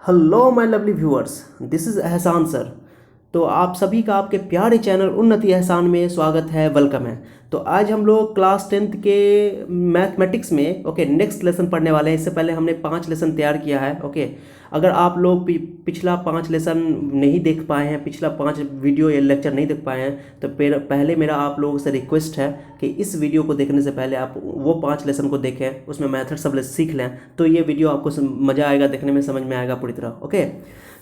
Hello my lovely viewers, this is एहसान sir. तो आप सभी का आपके प्यारे चैनल उन्नति एहसान में स्वागत है, वेलकम है। तो आज हम लोग क्लास 10th के मैथमेटिक्स में नेक्स्ट लेसन पढ़ने वाले हैं। इससे पहले हमने 5 लेसन तैयार किया है। अगर आप लोग पिछला 5 लेसन नहीं देख पाए हैं, पिछला 5 वीडियो या लेक्चर नहीं देख पाए हैं, तो पहले मेरा आप लोगों से रिक्वेस्ट है कि इस वीडियो को देखने से पहले आप वो 5 लेसन को देखें, उसमें मैथड सब सीख लें। तो ये वीडियो आपको मज़ा आएगा, देखने में समझ में आएगा पूरी तरह।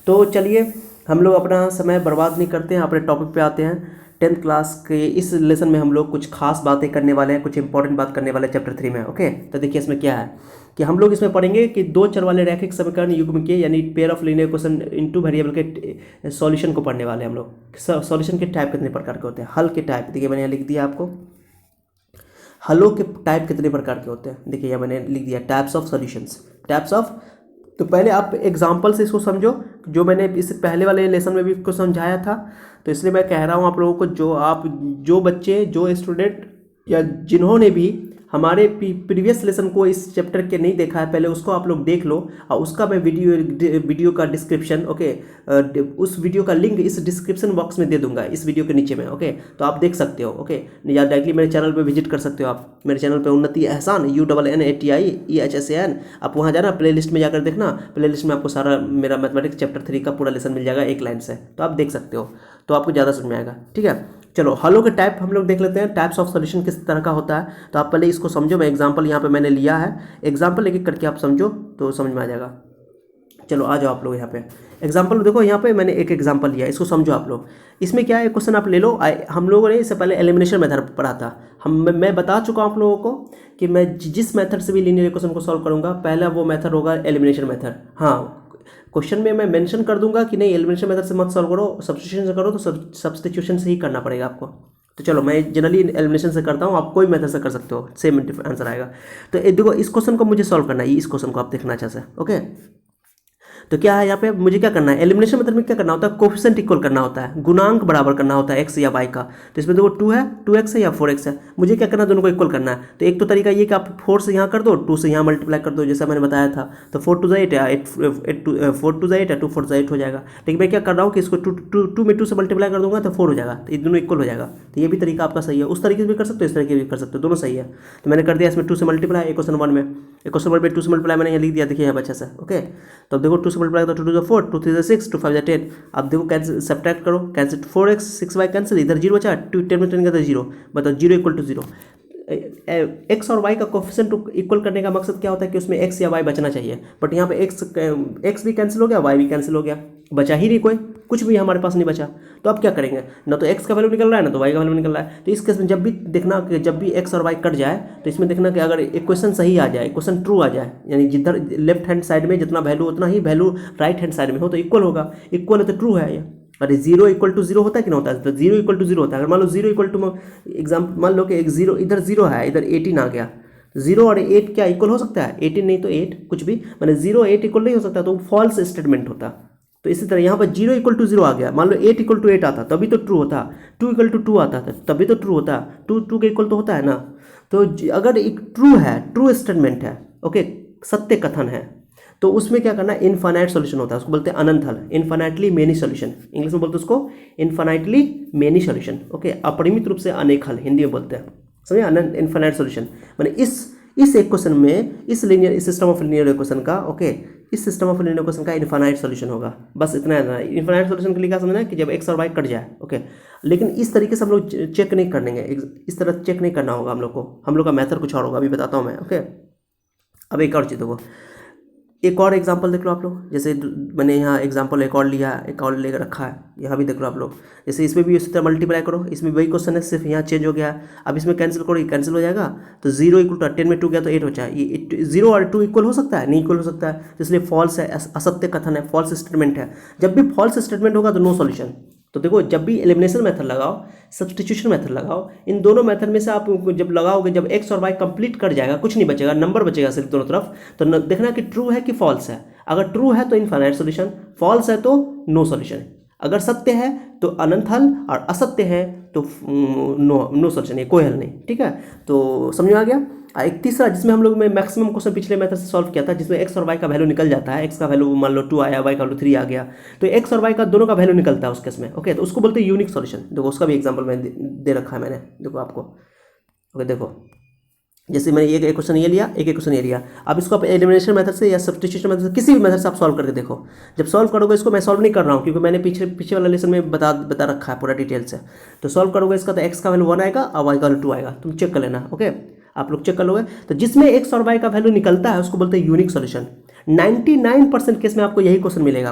तो चलिए हम लोग अपना समय बर्बाद नहीं करते हैं, अपने टॉपिक पे आते हैं। 10th क्लास के इस लेसन में हम लोग कुछ खास बातें करने वाले हैं, कुछ इंपॉर्टेंट बात करने वाले हैं चैप्टर 3 में। तो देखिए इसमें क्या है कि हम लोग इसमें पढ़ेंगे कि 2 चर वाले रैखिक समीकरण युग्म के यानी pair of linear equation into variable के सॉल्यूशन को पढ़ने वाले हैं हम लोग। सॉल्यूशन के टाइप कितने प्रकार के होते हैं, हल के टाइप। देखिए मैंने यहाँ लिख दिया आपको, हलों के टाइप कितने प्रकार के होते हैं। देखिए यहाँ मैंने लिख दिया types of solutions, types of. तो पहले आप एग्जाम्पल से इसको समझो, जो मैंने इससे पहले वाले लेसन में भी इसको समझाया था। तो इसलिए मैं कह रहा हूँ आप लोगों को, जो बच्चे, जो स्टूडेंट या जिन्होंने भी हमारे प्रीवियस लेसन को इस चैप्टर के नहीं देखा है, पहले उसको आप लोग देख लो। और उसका मैं वीडियो का डिस्क्रिप्शन उस वीडियो का लिंक इस डिस्क्रिप्शन बॉक्स में दे दूंगा, इस वीडियो के नीचे में। तो आप देख सकते हो। या डायरेक्टली मेरे चैनल पे विजिट कर सकते हो। आप मेरे चैनल पे उन्नति एहसान UNNATIEHSAN, आप वहाँ जाना, प्ले लिस्ट में जाकर देखना। प्ले लिस्ट में आपको सारा मेरा मैथमेटिक्स चैप्टर 3 का पूरा लेसन मिल जाएगा एक लाइन से। तो आप देख सकते हो, तो आपको ज़्यादा समझ में आएगा। ठीक है, चलो हलों के टाइप हम लोग देख लेते हैं। टाइप्स ऑफ सॉल्यूशन किस तरह का होता है, तो आप पहले इसको समझो। मैं एग्जांपल यहाँ पे मैंने लिया है, एग्जांपल एक एक करके आप समझो तो समझ में आ जाएगा। चलो आ जाओ आप लोग यहाँ पे एग्जांपल देखो। यहाँ पे मैंने एक एग्जांपल लिया, इसको समझो आप लोग। इसमें क्या है, क्वेश्चन आप ले लो। हम लोगों ने इससे पहले एलिमिनेशन मेथड पढ़ा था। मैं बता चुका हूँ आप लोगों को कि मैं जिस मेथड से भी लीनियर इक्वेशन को सॉल्व करूँगा, पहला वो मेथड होगा एलिमिनेशन मेथड। हाँ, क्वेश्चन में मैं मेंशन कर दूंगा कि नहीं एलिमिनेशन मेथड से मत सॉल्व करो, सब्स्टिट्यूशन से करो। तो सब्स्टिट्यूशन से ही करना पड़ेगा आपको। तो चलो मैं जनरली एलिमिनेशन से करता हूँ, आप कोई मेथड से कर सकते हो, सेम आंसर आएगा। तो देखो इस क्वेश्चन को मुझे सॉल्व करना है, इस क्वेश्चन को आप देखना अच्छे से। तो क्या है यहाँ पे, मुझे क्या करना है, एलिमिनेशन मेथड में क्या करना होता है, कोफिशिएंट इक्वल करना होता है, गुणांक बराबर करना होता है एक्स या वाई का। तो इसमें देखो 2 है, 2x है या 4x है, मुझे क्या करना है, दोनों को इक्वल करना है। तो एक तो तरीका ये कि आप 4 से यहाँ कर दो, 2 से यहाँ मल्टीप्लाई कर दो, जैसा मैंने बताया था। तो 4 2 8 है, 4 2 8 है, 2 4 8 हो जाएगा। लेकिन मैं क्या कर रहा हूँ कि इसको 2 में 2 से मल्टीप्लाई कर दूंगा तो 4 हो जाएगा। तो ये दोनों इक्वल हो जाएगा। तो ये भी तरीका आपका सही है, उस तरीके से भी कर सकते हो, इस तरीके से भी कर सकते हो, दोनों सही है। तो मैंने कर दिया इसमें 2 से मल्टीप्लाई, एक क्वेश्चन 1 में, एक क्वेश्चन 1 में 2 से मल्टीप्लाई मैंने यहाँ लिख दिया। देखिए यहाँ अच्छे से। तो अब देखो 2 से मल्टीप्लाई तो 2 2 4, 2 3 6, 2 5 10। अब देखो कैंसिल, सब्ट्रैक्ट करो, कैंसिल 4x 6y कैंसिल, इधर 0 बचा, 2 10 में 10 का 0। बताओ 0 इक्वल टू 0। एक्स और वाई का कोफिशिएंट इक्वल करने का मकसद क्या होता है कि उसमें एक्स या वाई बचना चाहिए। बट यहाँ पे एक्स भी कैंसिल हो गया, वाई भी कैंसिल हो गया, बचा ही नहीं कोई, कुछ भी हमारे पास नहीं बचा। तो अब क्या करेंगे, ना तो एक्स का वैल्यू निकल रहा है ना तो वाई का वैल्यू निकल रहा है। तो इस केस में जब भी देखना कि जब भी एक्स और वाई कट जाए, तो इसमें देखना कि अगर इक्वेशन सही आ जाए, इक्वेशन ट्रू आ जाए, यानी जिधर लेफ्ट हैंड साइड में जितना वैल्यू उतना ही वैल्यू राइट हैंड साइड में हो, तो इक्वल होगा। इक्वल है तो ट्रू है ये। अरे 0 इक्वल टू 0 होता है कि नहीं होता है, तो 0 इक्वल टू 0 होता है। अगर मान लो 0 इक्वल टू एग्जाम्पल, मान लो कि एक 0 इधर 0 है, इधर 18 आ गया, 0 और 8 क्या इक्वल हो सकता है, 18 नहीं तो 8, कुछ भी, मैंने 0 8 इक्वल नहीं हो सकता, तो फॉल्स स्टेटमेंट होता। तो इसी तरह यहाँ पर 0 इक्वल टू 0 आ गया, मान लो 8 इक्वल टू 8 आता तभी तो ट्रू होता, 2 इक्वल टू 2 आता था तभी तो ट्रू होता, 2 के इक्वल तो होता है ना। तो अगर एक ट्रू है, ट्रू स्टेटमेंट है, सत्य कथन है, तो उसमें क्या करना है, इनफाइनाइट सॉल्यूशन होता है, उसको बोलते हैं अनंत हल, इनफाइनाइटली मेनी सॉल्यूशन, इंग्लिश में बोलते हैं उसको इनफाइनाइटली मेनी सॉल्यूशन। अपरिमित रूप से अनेक हल हिंदी में बोलते हैं, समझे, अनंत इनफाइनाइट सॉल्यूशन। मैंने इस इक्वेशन में, इस सिस्टम ऑफ लीनियर इक्वेशन का, इस सिस्टम ऑफ लीनियर इक्वेशन का इनफाइनाइट सॉल्यूशन होगा। बस इतना है। इनफाइनाइट सॉल्यूशन के लिए क्या समझना है कि जब एक्स और वाई कट जाए। लेकिन इस तरीके से हम लोग चेक नहीं करेंगे, इस तरह चेक नहीं करना होगा हम लोग को। हम लोग का मेथड कुछ और होगा, अभी बताता हूँ मैं। अब एक और चीज़ देखो, एक और एग्जांपल देख लो आप लोग। जैसे मैंने यहाँ एग्जांपल एक और लिया, एक और लेकर रखा है, यहाँ भी देख लो आप लोग। जैसे इसमें भी उसी तरह मल्टीप्लाई करो, इसमें वही क्वेश्चन है, सिर्फ यहाँ चेंज हो गया है। अब इसमें कैंसिल करो, ये कैंसिल हो जाएगा। तो 0 इक्वल टू 10 में 2 गया तो 8 हो जाए। ये 0 और 2 इक्वल हो सकता है, नहीं इक्वल हो सकता है, तो इसलिए फॉल्स है, असत्य कथन है, फॉल्स स्टेटमेंट है। जब भी फॉल्स स्टेटमेंट होगा तो नो सॉल्यूशन। तो देखो जब भी एलिमिनेशन मेथड लगाओ, सब्स्टिट्यूशन मेथड लगाओ, इन दोनों मेथड में से आप जब लगाओगे, जब एक्स और वाई कंप्लीट कर जाएगा, कुछ नहीं बचेगा, नंबर बचेगा सिर्फ दोनों तरफ। तो देखना कि ट्रू है कि फॉल्स है। अगर ट्रू है तो इनफाइनाइट सॉल्यूशन, फॉल्स है तो नो सॉल्यूशन। अगर सत्य है तो अनंत हल, और असत्य है तो नो सॉल्यूशन, कोई हल नहीं। ठीक है, तो समझ में आ गया। एक तीसरा जिसमें हम लोग में मैक्सिमम क्वेश्चन पिछले मेथड से सॉल्व किया था, जिसमें एक्स और वाई का वैल्यू निकल जाता है। एक्स का वैल्यू मान लो 2 आया, वाई का वैल्यू 3 आ गया, तो एक्स और वाई का दोनों का वैल्यू निकलता है उस केस में। ओके, तो उसको बोलते हैं यूनिक सॉल्यूशन। देखो उसका भी एग्जांपल मैंने दे रखा है मैंने, देखो आपको। ओके, देखो जैसे मैंने एक क्वेश्चन ये लिया, एक क्वेश्चन ये लिया। अब इसको आप एलिमिनेशन मेथड से या सब्स्टिट्यूशन मेथड से किसी भी मेथड से आप सॉल्व करके देखो। जब सॉल्व करोगे इसको, मैं सॉल्व नहीं कर रहा हूँ क्योंकि मैंने पीछे वाला लेसन में बता रखा है पूरा डिटेल से। तो सॉल्व करोगे इसका, तो एक्स का वैल्यू 1 आएगा और वाई का वैल्यू 2 आएगा। तुम चेक कर लेना। ओके, आप लोग चेक कर लोगे। तो जिसमें एक्स और वाई का वैल्यू निकलता है उसको बोलते हैं यूनिक सॉल्यूशन। 99% केस में आपको यही क्वेश्चन मिलेगा,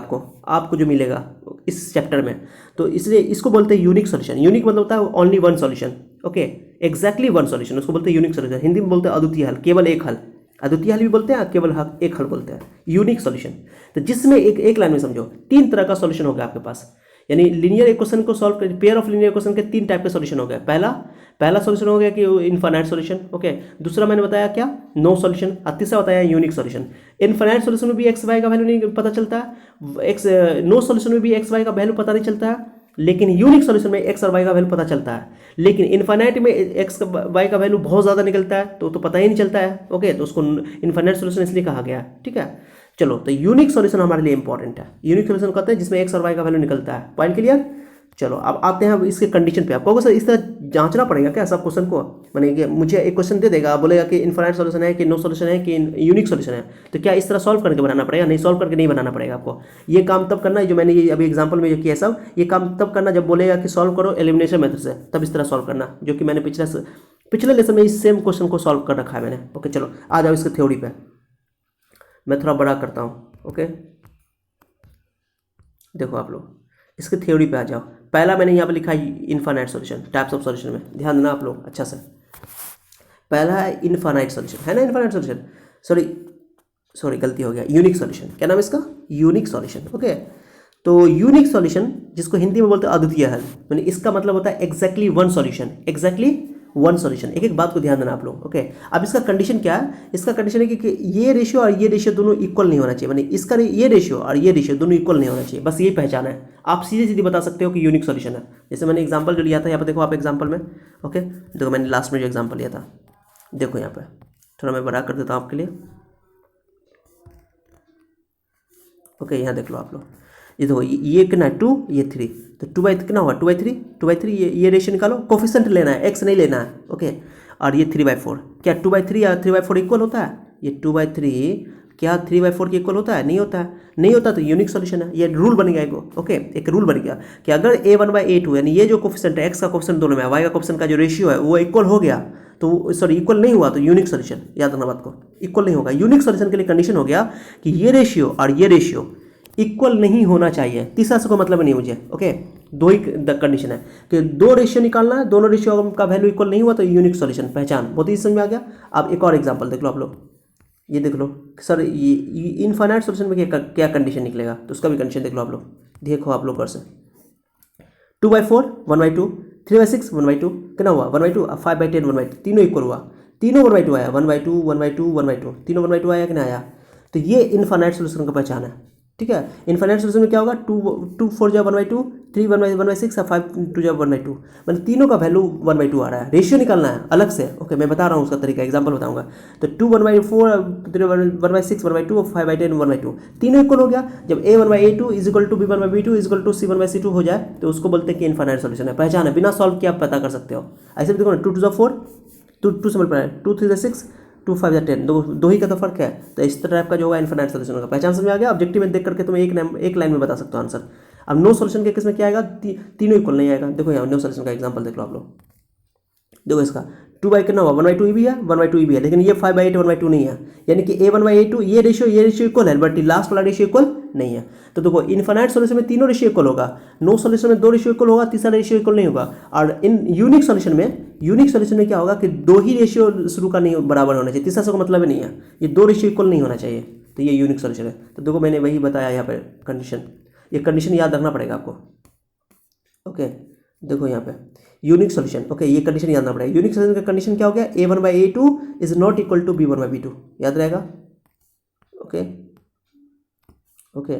आपको जो मिलेगा इस चैप्टर में। तो इसलिए इसको बोलते हैं यूनिक सॉल्यूशन। यूनिक मतलब होता है only one solution. Okay, exactly one solution, उसको बोलते हैं यूनिक सॉल्यूशन। हिंदी में बोलते हैं अद्वितीय हल, केवल एक हल। अद्वितीय हल भी बोलते हैं, केवल एक हल बोलते हैं, यूनिक सॉल्यूशन। तो जिसमें एक लाइन में समझो 3 तरह का सॉल्यूशन हो गया आपके पास। यानी लीनियर इक्वेशन को सॉल्व कर, पेयर ऑफ लीनियर इक्वेशन के 3 टाइप के सॉल्यूशन हो गए। पहला सॉल्यूशन हो गया कि इनफाइनाइट सॉल्यूशन। ओके, दूसरा मैंने बताया क्या, नो सॉल्यूशन, और तीसरा बताया यूनिक सॉल्यूशन। इनफाइनाइट सॉल्यूशन में भी एक्स वाई का वैल्यू नहीं पता चलता है, नो सॉल्यूशन में भी एक्स वाई का वैल्यू पता नहीं चलता है, लेकिन यूनिक सॉल्यूशन में एक्स और वाई का वैल्यू पता चलता है। लेकिन इनफाइनाइट में एक्स वाई का वैल्यू बहुत ज़्यादा निकलता है, तो पता ही नहीं चलता है। ओके, तो उसको इनफाइनाइट सॉल्यूशन इसलिए कहा गया है। ठीक है, चलो, तो यूनिक सॉल्यूशन हमारे लिए इंपॉर्टेंट है। यूनिक सॉल्यूशन कहते हैं जिसमें एक्स और वाई का वैल्यू निकलता है। Point clear. चलो, अब आते हैं इसके कंडीशन पे। आपको सर इस तरह जांचना पड़ेगा क्या सब क्वेश्चन को? माने कि मुझे एक क्वेश्चन दे देगा, बोलेगा कि इनफाइनाइट सॉल्यूशन है कि नो सॉल्यूशन है कि यूनिक सॉल्यूशन है, तो क्या इस तरह सॉल्व करके बनाना पड़ेगा? नहीं, सॉल्व करके नहीं बनाना पड़ेगा आपको। ये काम तब करना है, जो मैंने ये अभी एग्जाम्पल में जो किया सब, ये काम तब करना जब बोलेगा कि सॉल्व करो एलिमिनेशन मेथड से, तब इस तरह सॉल्व करना, जो कि मैंने पिछले लेसन में इस सेम क्वेश्चन को सॉल्व कर रखा है मैंने। ओके, चलो आ जाओ इसके थ्योरी पे। मैं थोड़ा बड़ा करता हूँ। ओके, देखो आप लोग इसके थ्योरी पे आ जाओ। पहला मैंने यहाँ पे लिखा है infinite solution, types of solution में ध्यान देना आप लोग अच्छा से। पहला है इनफाइनाइट सॉल्यूशन, है ना, इनफाइनाइट सॉल्यूशन, सॉरी गलती हो गया, यूनिक सॉल्यूशन। क्या नाम है इसका? Unique solution. ओके, तो यूनिक सॉल्यूशन जिसको हिंदी में बोलते हैं अद्वितीय हल, यानी इसका मतलब होता है exactly one solution, exactly one solution. एक एक बात को ध्यान देना आप लोग। ओके, अब इसका कंडीशन क्या है? इसका कंडीशन है कि ये रेशियो और ये रेशियो दोनों इक्वल नहीं होना चाहिए, मानी इसका ये रेशियो और ये रेशियो दोनों इक्वल नहीं होना चाहिए, बस ये पहचान है। आप सीधे बता सकते हो कि यूनिक सॉल्यूशन है। जैसे मैंने एग्जांपल जो लिया था यहाँ पे, देखो आप एग्जांपल में। ओके, देखो मैंने लास्ट में जो एग्जांपल लिया था, देखो यहाँ पे थोड़ा मैं बड़ा कर देता हूँ आपके लिए। ओके, यहाँ देख लो आप लोग, ये देखो ये कितना है 2, ये 3, तो 2/3 कितना हुआ 2/3 ये रेशियो निकालो, कोफिशिएंट लेना है, एक्स नहीं लेना है। ओके, और ये 3/4, क्या 2/3 या 3/4 इक्वल होता है? ये 2/3 क्या 3/4 के इक्वल होता है? नहीं होता है। नहीं होता तो यूनिक सॉल्यूशन है। ये रूल बन गया एक। ओके, एक रूल बन गया कि अगर a1/a2 यानी ये जो कोफिशिएंट है, एक्स का कोफिशिएंट दोनों में, वाई का कोफिशिएंट का जो रेशियो है वो इक्वल हो गया, तो सॉरी इक्वल नहीं हुआ तो यूनिक सॉल्यूशन। याद रखना बात को, इक्वल नहीं होगा। यूनिक सॉल्यूशन के लिए कंडीशन हो गया कि ये रेशियो और ये रेशियो इक्वल नहीं होना चाहिए। तीसरा से कोई मतलब नहीं मुझे। ओके, दो ही कंडीशन है कि 2 रेशियो निकालना है, दोनों रेशियो का वैल्यू इक्वल नहीं हुआ तो यूनिक सॉल्यूशन पहचान। बहुत ही समझ में आ गया। अब एक और एग्जांपल देख लो आप लोग, ये देख लो सर, ये इनफाइनाइट सॉल्यूशन में क्या कंडीशन निकलेगा, तो उसका भी कंडीशन देख लो आप लोग। देखो आप लोग से 2/4 1/2, 3/6 1/2, कितना हुआ 1/2, 5/10 1/2, तीनों इक्वल हुआ, तीनों 1/2 आया, 1/2 1/2 1/2, तीनों 1/2 आया कि नहीं आया? तो ये इनफाइनाइट सॉल्यूशन का पहचान है। ठीक है, इनफाइनाइट सॉल्यूशन में क्या होगा, 2 4 जा 1/2, 3 1/6 और 5 2 जा 1/2, मतलब तीनों का वैल्यू 1/2 आ रहा है। रेशियो निकालना है अलग से। ओके, मैं बता रहा हूँ उसका तरीका, एग्जांपल बताऊंगा। तो 2 1/4, 3 1/6 1/2 और 5/10 1/2, तीनों इक्वल हो गया। जब a1/a2 is equal to b1/b2 is equal to c1/c2 हो जाए तो उसको बोलते हैं कि इनफाइनाइट सॉल्यूशन है। पहचान है, बिना सॉल्व किए आप पता कर सकते हो। ऐसे भी देखो ना, 2 2 4, 2 से मल्टीप्लाई, 2 3 6, 2 5 10, दो ही का तो फर्क है। तो इस टाइप का जो होगा इनफाइनाइट सॉल्यूशन होगा। पहचान समझ में आ गया? ऑब्जेक्टिव में देख करके तुम्हें एक लाइन में बता सकते हो आंसर। अब नो सॉल्यूशन के केस में क्या आएगा, तीनों इक्वल नहीं आएगा। देखो यहाँ नो सॉल्यूशन का एग्जांपल देख लो आप लोग। देखो इसका 2 कितना हुआ 1/2 भी है, 1/2 भी है, लेकिन ये 5/8 1/2 नहीं है। यानी कि a1/a2 ये रेशियो इक्वल है, बट लास्ट वाला रेशियो इक्वल नहीं है। तो देखो इनफाइनाइट सॉल्यूशन में तीनों रेशियो इक्वल होगा, नो सॉल्यूशन में 2 रेशियो इक्वल होगा, तीसरा रेशियो इक्वल नहीं होगा। और इन यूनिक सॉल्यूशन में क्या होगा कि 2 ही रेशियो शुरू का नहीं बराबर होना चाहिए, तीसरा से कोई मतलब ही नहीं है। ये 2 रेशियो इक्वल नहीं होना चाहिए, तो ये यूनिक सॉल्यूशन है। तो देखो मैंने वही बताया यहाँ पर कंडीशन, ये कंडीशन याद रखना पड़ेगा आपको। ओके, देखो यहाँ पे यूनिक सॉल्यूशन। ओके, ये कंडीशन याद रखना पड़ेगा। यूनिक सॉल्यूशन का कंडीशन क्या हो गया, a1/a2 is not equal to b1/b2, याद रहेगा। ओके ओके,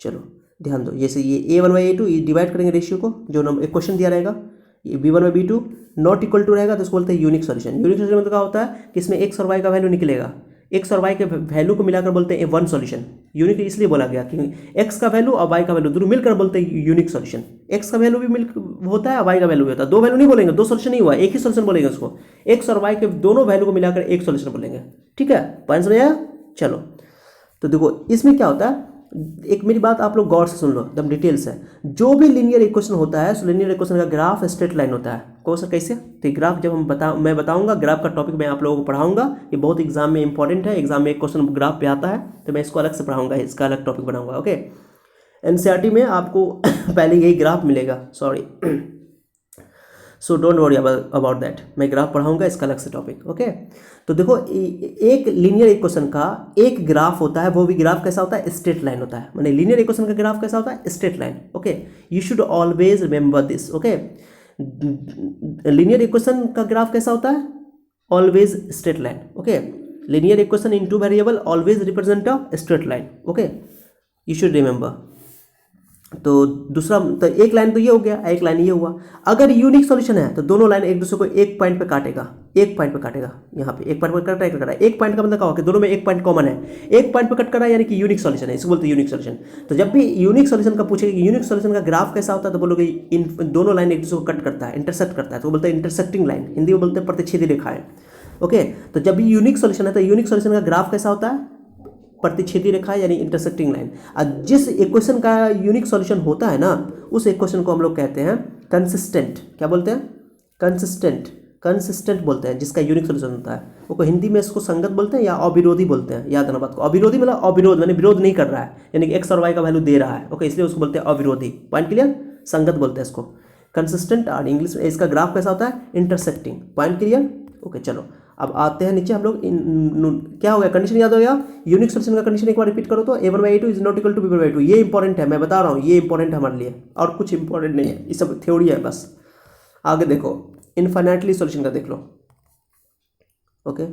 चलो ध्यान दो। जैसे ये a1/a2 डिवाइड करेंगे रेशियो को, जो एक क्वेश्चन दिया रहेगा, ये b1/b2 नॉट इक्वल टू रहेगा तो उसको बोलते हैं यूनिक सॉल्यूशन। यूनिक सॉल्यूशन मतलब क्या होता है कि इसमें एक्स और वाई का वैल्यू निकलेगा, एक्स और वाई के वैल्यू को मिलाकर बोलते हैं वन सॉल्यूशन। यूनिक इसलिए बोला गया कि एक्स का वैल्यू और वाई का वैल्यू दोनों मिलकर बोलते हैं यूनिक सॉल्यूशन। एक्स का वैल्यू भी मिल होता है, वाई का वैल्यू भी होता है, दो वैल्यू नहीं बोलेंगे, दो सॉल्यूशन नहीं हुआ, एक ही सॉल्यूशन बोलेंगे उसको। एक्स और वाई के दोनों वैल्यू को मिलाकर एक सॉल्यूशन बोलेंगे। ठीक है, पॉइंट समझ आया? चलो तो देखो इसमें क्या होता है, एक मेरी बात आप लोग गौर से सुन लो, एकदम डिटेल से। जो भी लीनियर इक्वेशन होता है, लीनियर इक्वेशन का ग्राफ स्ट्रेट लाइन होता है। कौन सा कैसे? तो ग्राफ जब मैं बताऊंगा, ग्राफ का टॉपिक मैं आप लोगों को पढ़ाऊंगा, ये बहुत एग्जाम में इंपॉर्टेंट है, एग्जाम में एक क्वेश्चन ग्राफ पे आता है, तो मैं इसको अलग से पढ़ाऊंगा, इसका अलग टॉपिक बनाऊंगा। ओके, एनसीईआरटी में आपको पहले यही ग्राफ मिलेगा, sorry, so don't worry about that, मैं ग्राफ पढ़ाऊंगा, इसका अलग से टॉपिक। ओके, तो देखो एक लीनियर इक्वेशन का एक ग्राफ होता है, वो भी ग्राफ कैसा होता है? स्ट्रेट लाइन होता है। माने लीनियर इक्वेशन का ग्राफ कैसा होता है? Straight line. Okay, you should always remember this. Okay, linear equation का ग्राफ कैसा होता है? Always straight line. Okay, linear equation in two variable always represent a straight line. Okay, you should remember. तो दूसरा, तो एक लाइन तो ये हो गया, एक लाइन ये हुआ। अगर यूनिक सॉल्यूशन है तो दोनों लाइन एक दूसरे को एक पॉइंट पे काटेगा, एक पॉइंट पे काटेगा, यहाँ पे एक पॉइंट पे कट रहा है, कट रहा है। एक पॉइंट का मतलब क्या होगा कि दोनों में एक पॉइंट कॉमन है, एक पॉइंट पे कट कर रहा है, यानी कि यूनिक सॉल्यूशन है, इसको बोलते हैं यूनिक सॉल्यूशन। तो जब भी यूनिक सॉल्यूशन का पूछेगा कि यूनिक सॉल्यूशन का ग्राफ कैसा होता है, तो बोलोगे इन दोनों लाइन एक दूसरे को कट करता है, इंटरसेक्ट करता है, तो बोलते हैं इंटरसेक्टिंग लाइन, हिंदी में बोलते हैं प्रतिच्छेदी रेखाएं। ओके, तो जब भी यूनिक सॉल्यूशन है तो यूनिक सॉल्यूशन का ग्राफ कैसा होता है? प्रतिच्छेदी रेखा यानी इंटरसेक्टिंग लाइन। और जिस इक्वेशन का यूनिक सॉल्यूशन होता है ना, उस इक्वेशन को हम लोग कहते हैं कंसिस्टेंट। क्या बोलते हैं? कंसिस्टेंट, कंसिस्टेंट बोलते हैं जिसका यूनिक सॉल्यूशन होता है। वो हिंदी में इसको संगत बोलते हैं या अविरोधी बोलते हैं, याद रखना बात को। अविरोधी मतलब अविरोध, यानी विरोध नहीं कर रहा है, यानी कि एक्स और वाई का वैल्यू दे रहा है। ओके, इसलिए उसको बोलते हैं अविरोधी। Point clear? संगत बोलते हैं इसको कंसिस्टेंट, और इंग्लिश में इसका ग्राफ कैसा होता है? इंटरसेक्टिंग। Point clear? ओके, चलो अब आते हैं नीचे हम लोग। क्या हो गया? कंडीशन याद हो गया? यूनिक सॉल्यूशन का कंडीशन एक बार रिपीट करो तो a1/a2 is not equal to b1/b2। ये इंपॉर्टेंट है, मैं बता रहा हूँ, ये इंपॉर्टेंट है हमारे लिए, और कुछ इंपॉर्टेंट नहीं है, ये सब थ्योरी है बस। आगे देखो, इनफाइनाइटली सॉल्यूशन का देख लो। ओके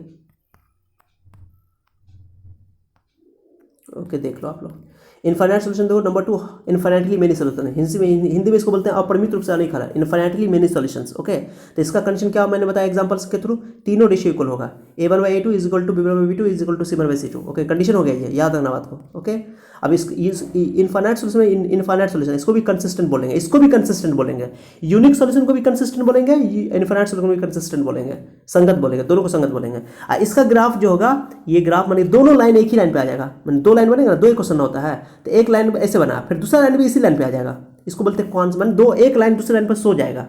ओके, देख लो आप लोग इनफाइनाइट सॉल्यूशन। देखो नंबर 2, इनफाइनाइटली मेनी सॉल्यूशन है, हिंदी में इसको बोलते हैं अपरिमित रूप से नहीं खा रहा, इनफाइनाइटली मेनी सॉल्यूशंस। ओके, तो इसका कंडीशन क्या मैंने बताया एग्जांपल्स के थ्रू, तीनों रेशियो इक्वल होगा, a1/a2 is equal to b1/b2 is equal to c1/c2। Okay, condition हो गया ये, याद रखना बात को। ओके, अब इस इनफाइनाइट सॉल्यूशन में इनफाइनाइट सॉल्यूशन, इसको भी कंसिस्टेंट बोलेंगे, इसको भी कंसिस्टेंट बोलेंगे, यूनिक सॉल्यूशन को भी कंसिस्टेंट बोलेंगे, इनफाइनाइट सॉल्यूशन को भी कंसिस्टेंट बोलेंगे, संगत बोलेंगे, दोनों को संगत बोलेंगे। इसका ग्राफ जो होगा, ये ग्राफ माने दोनों लाइन एक ही लाइन पे आ जाएगा, माने दो लाइन बनेगा ना, दो इक्वेशन होता है, तो एक लाइन ऐसे बना, फिर दूसरा लाइन भी इसी लाइन पे आ जाएगा, इसको बोलते हैं कौन मान दो, एक लाइन दूसरी लाइन पर सो जाएगा,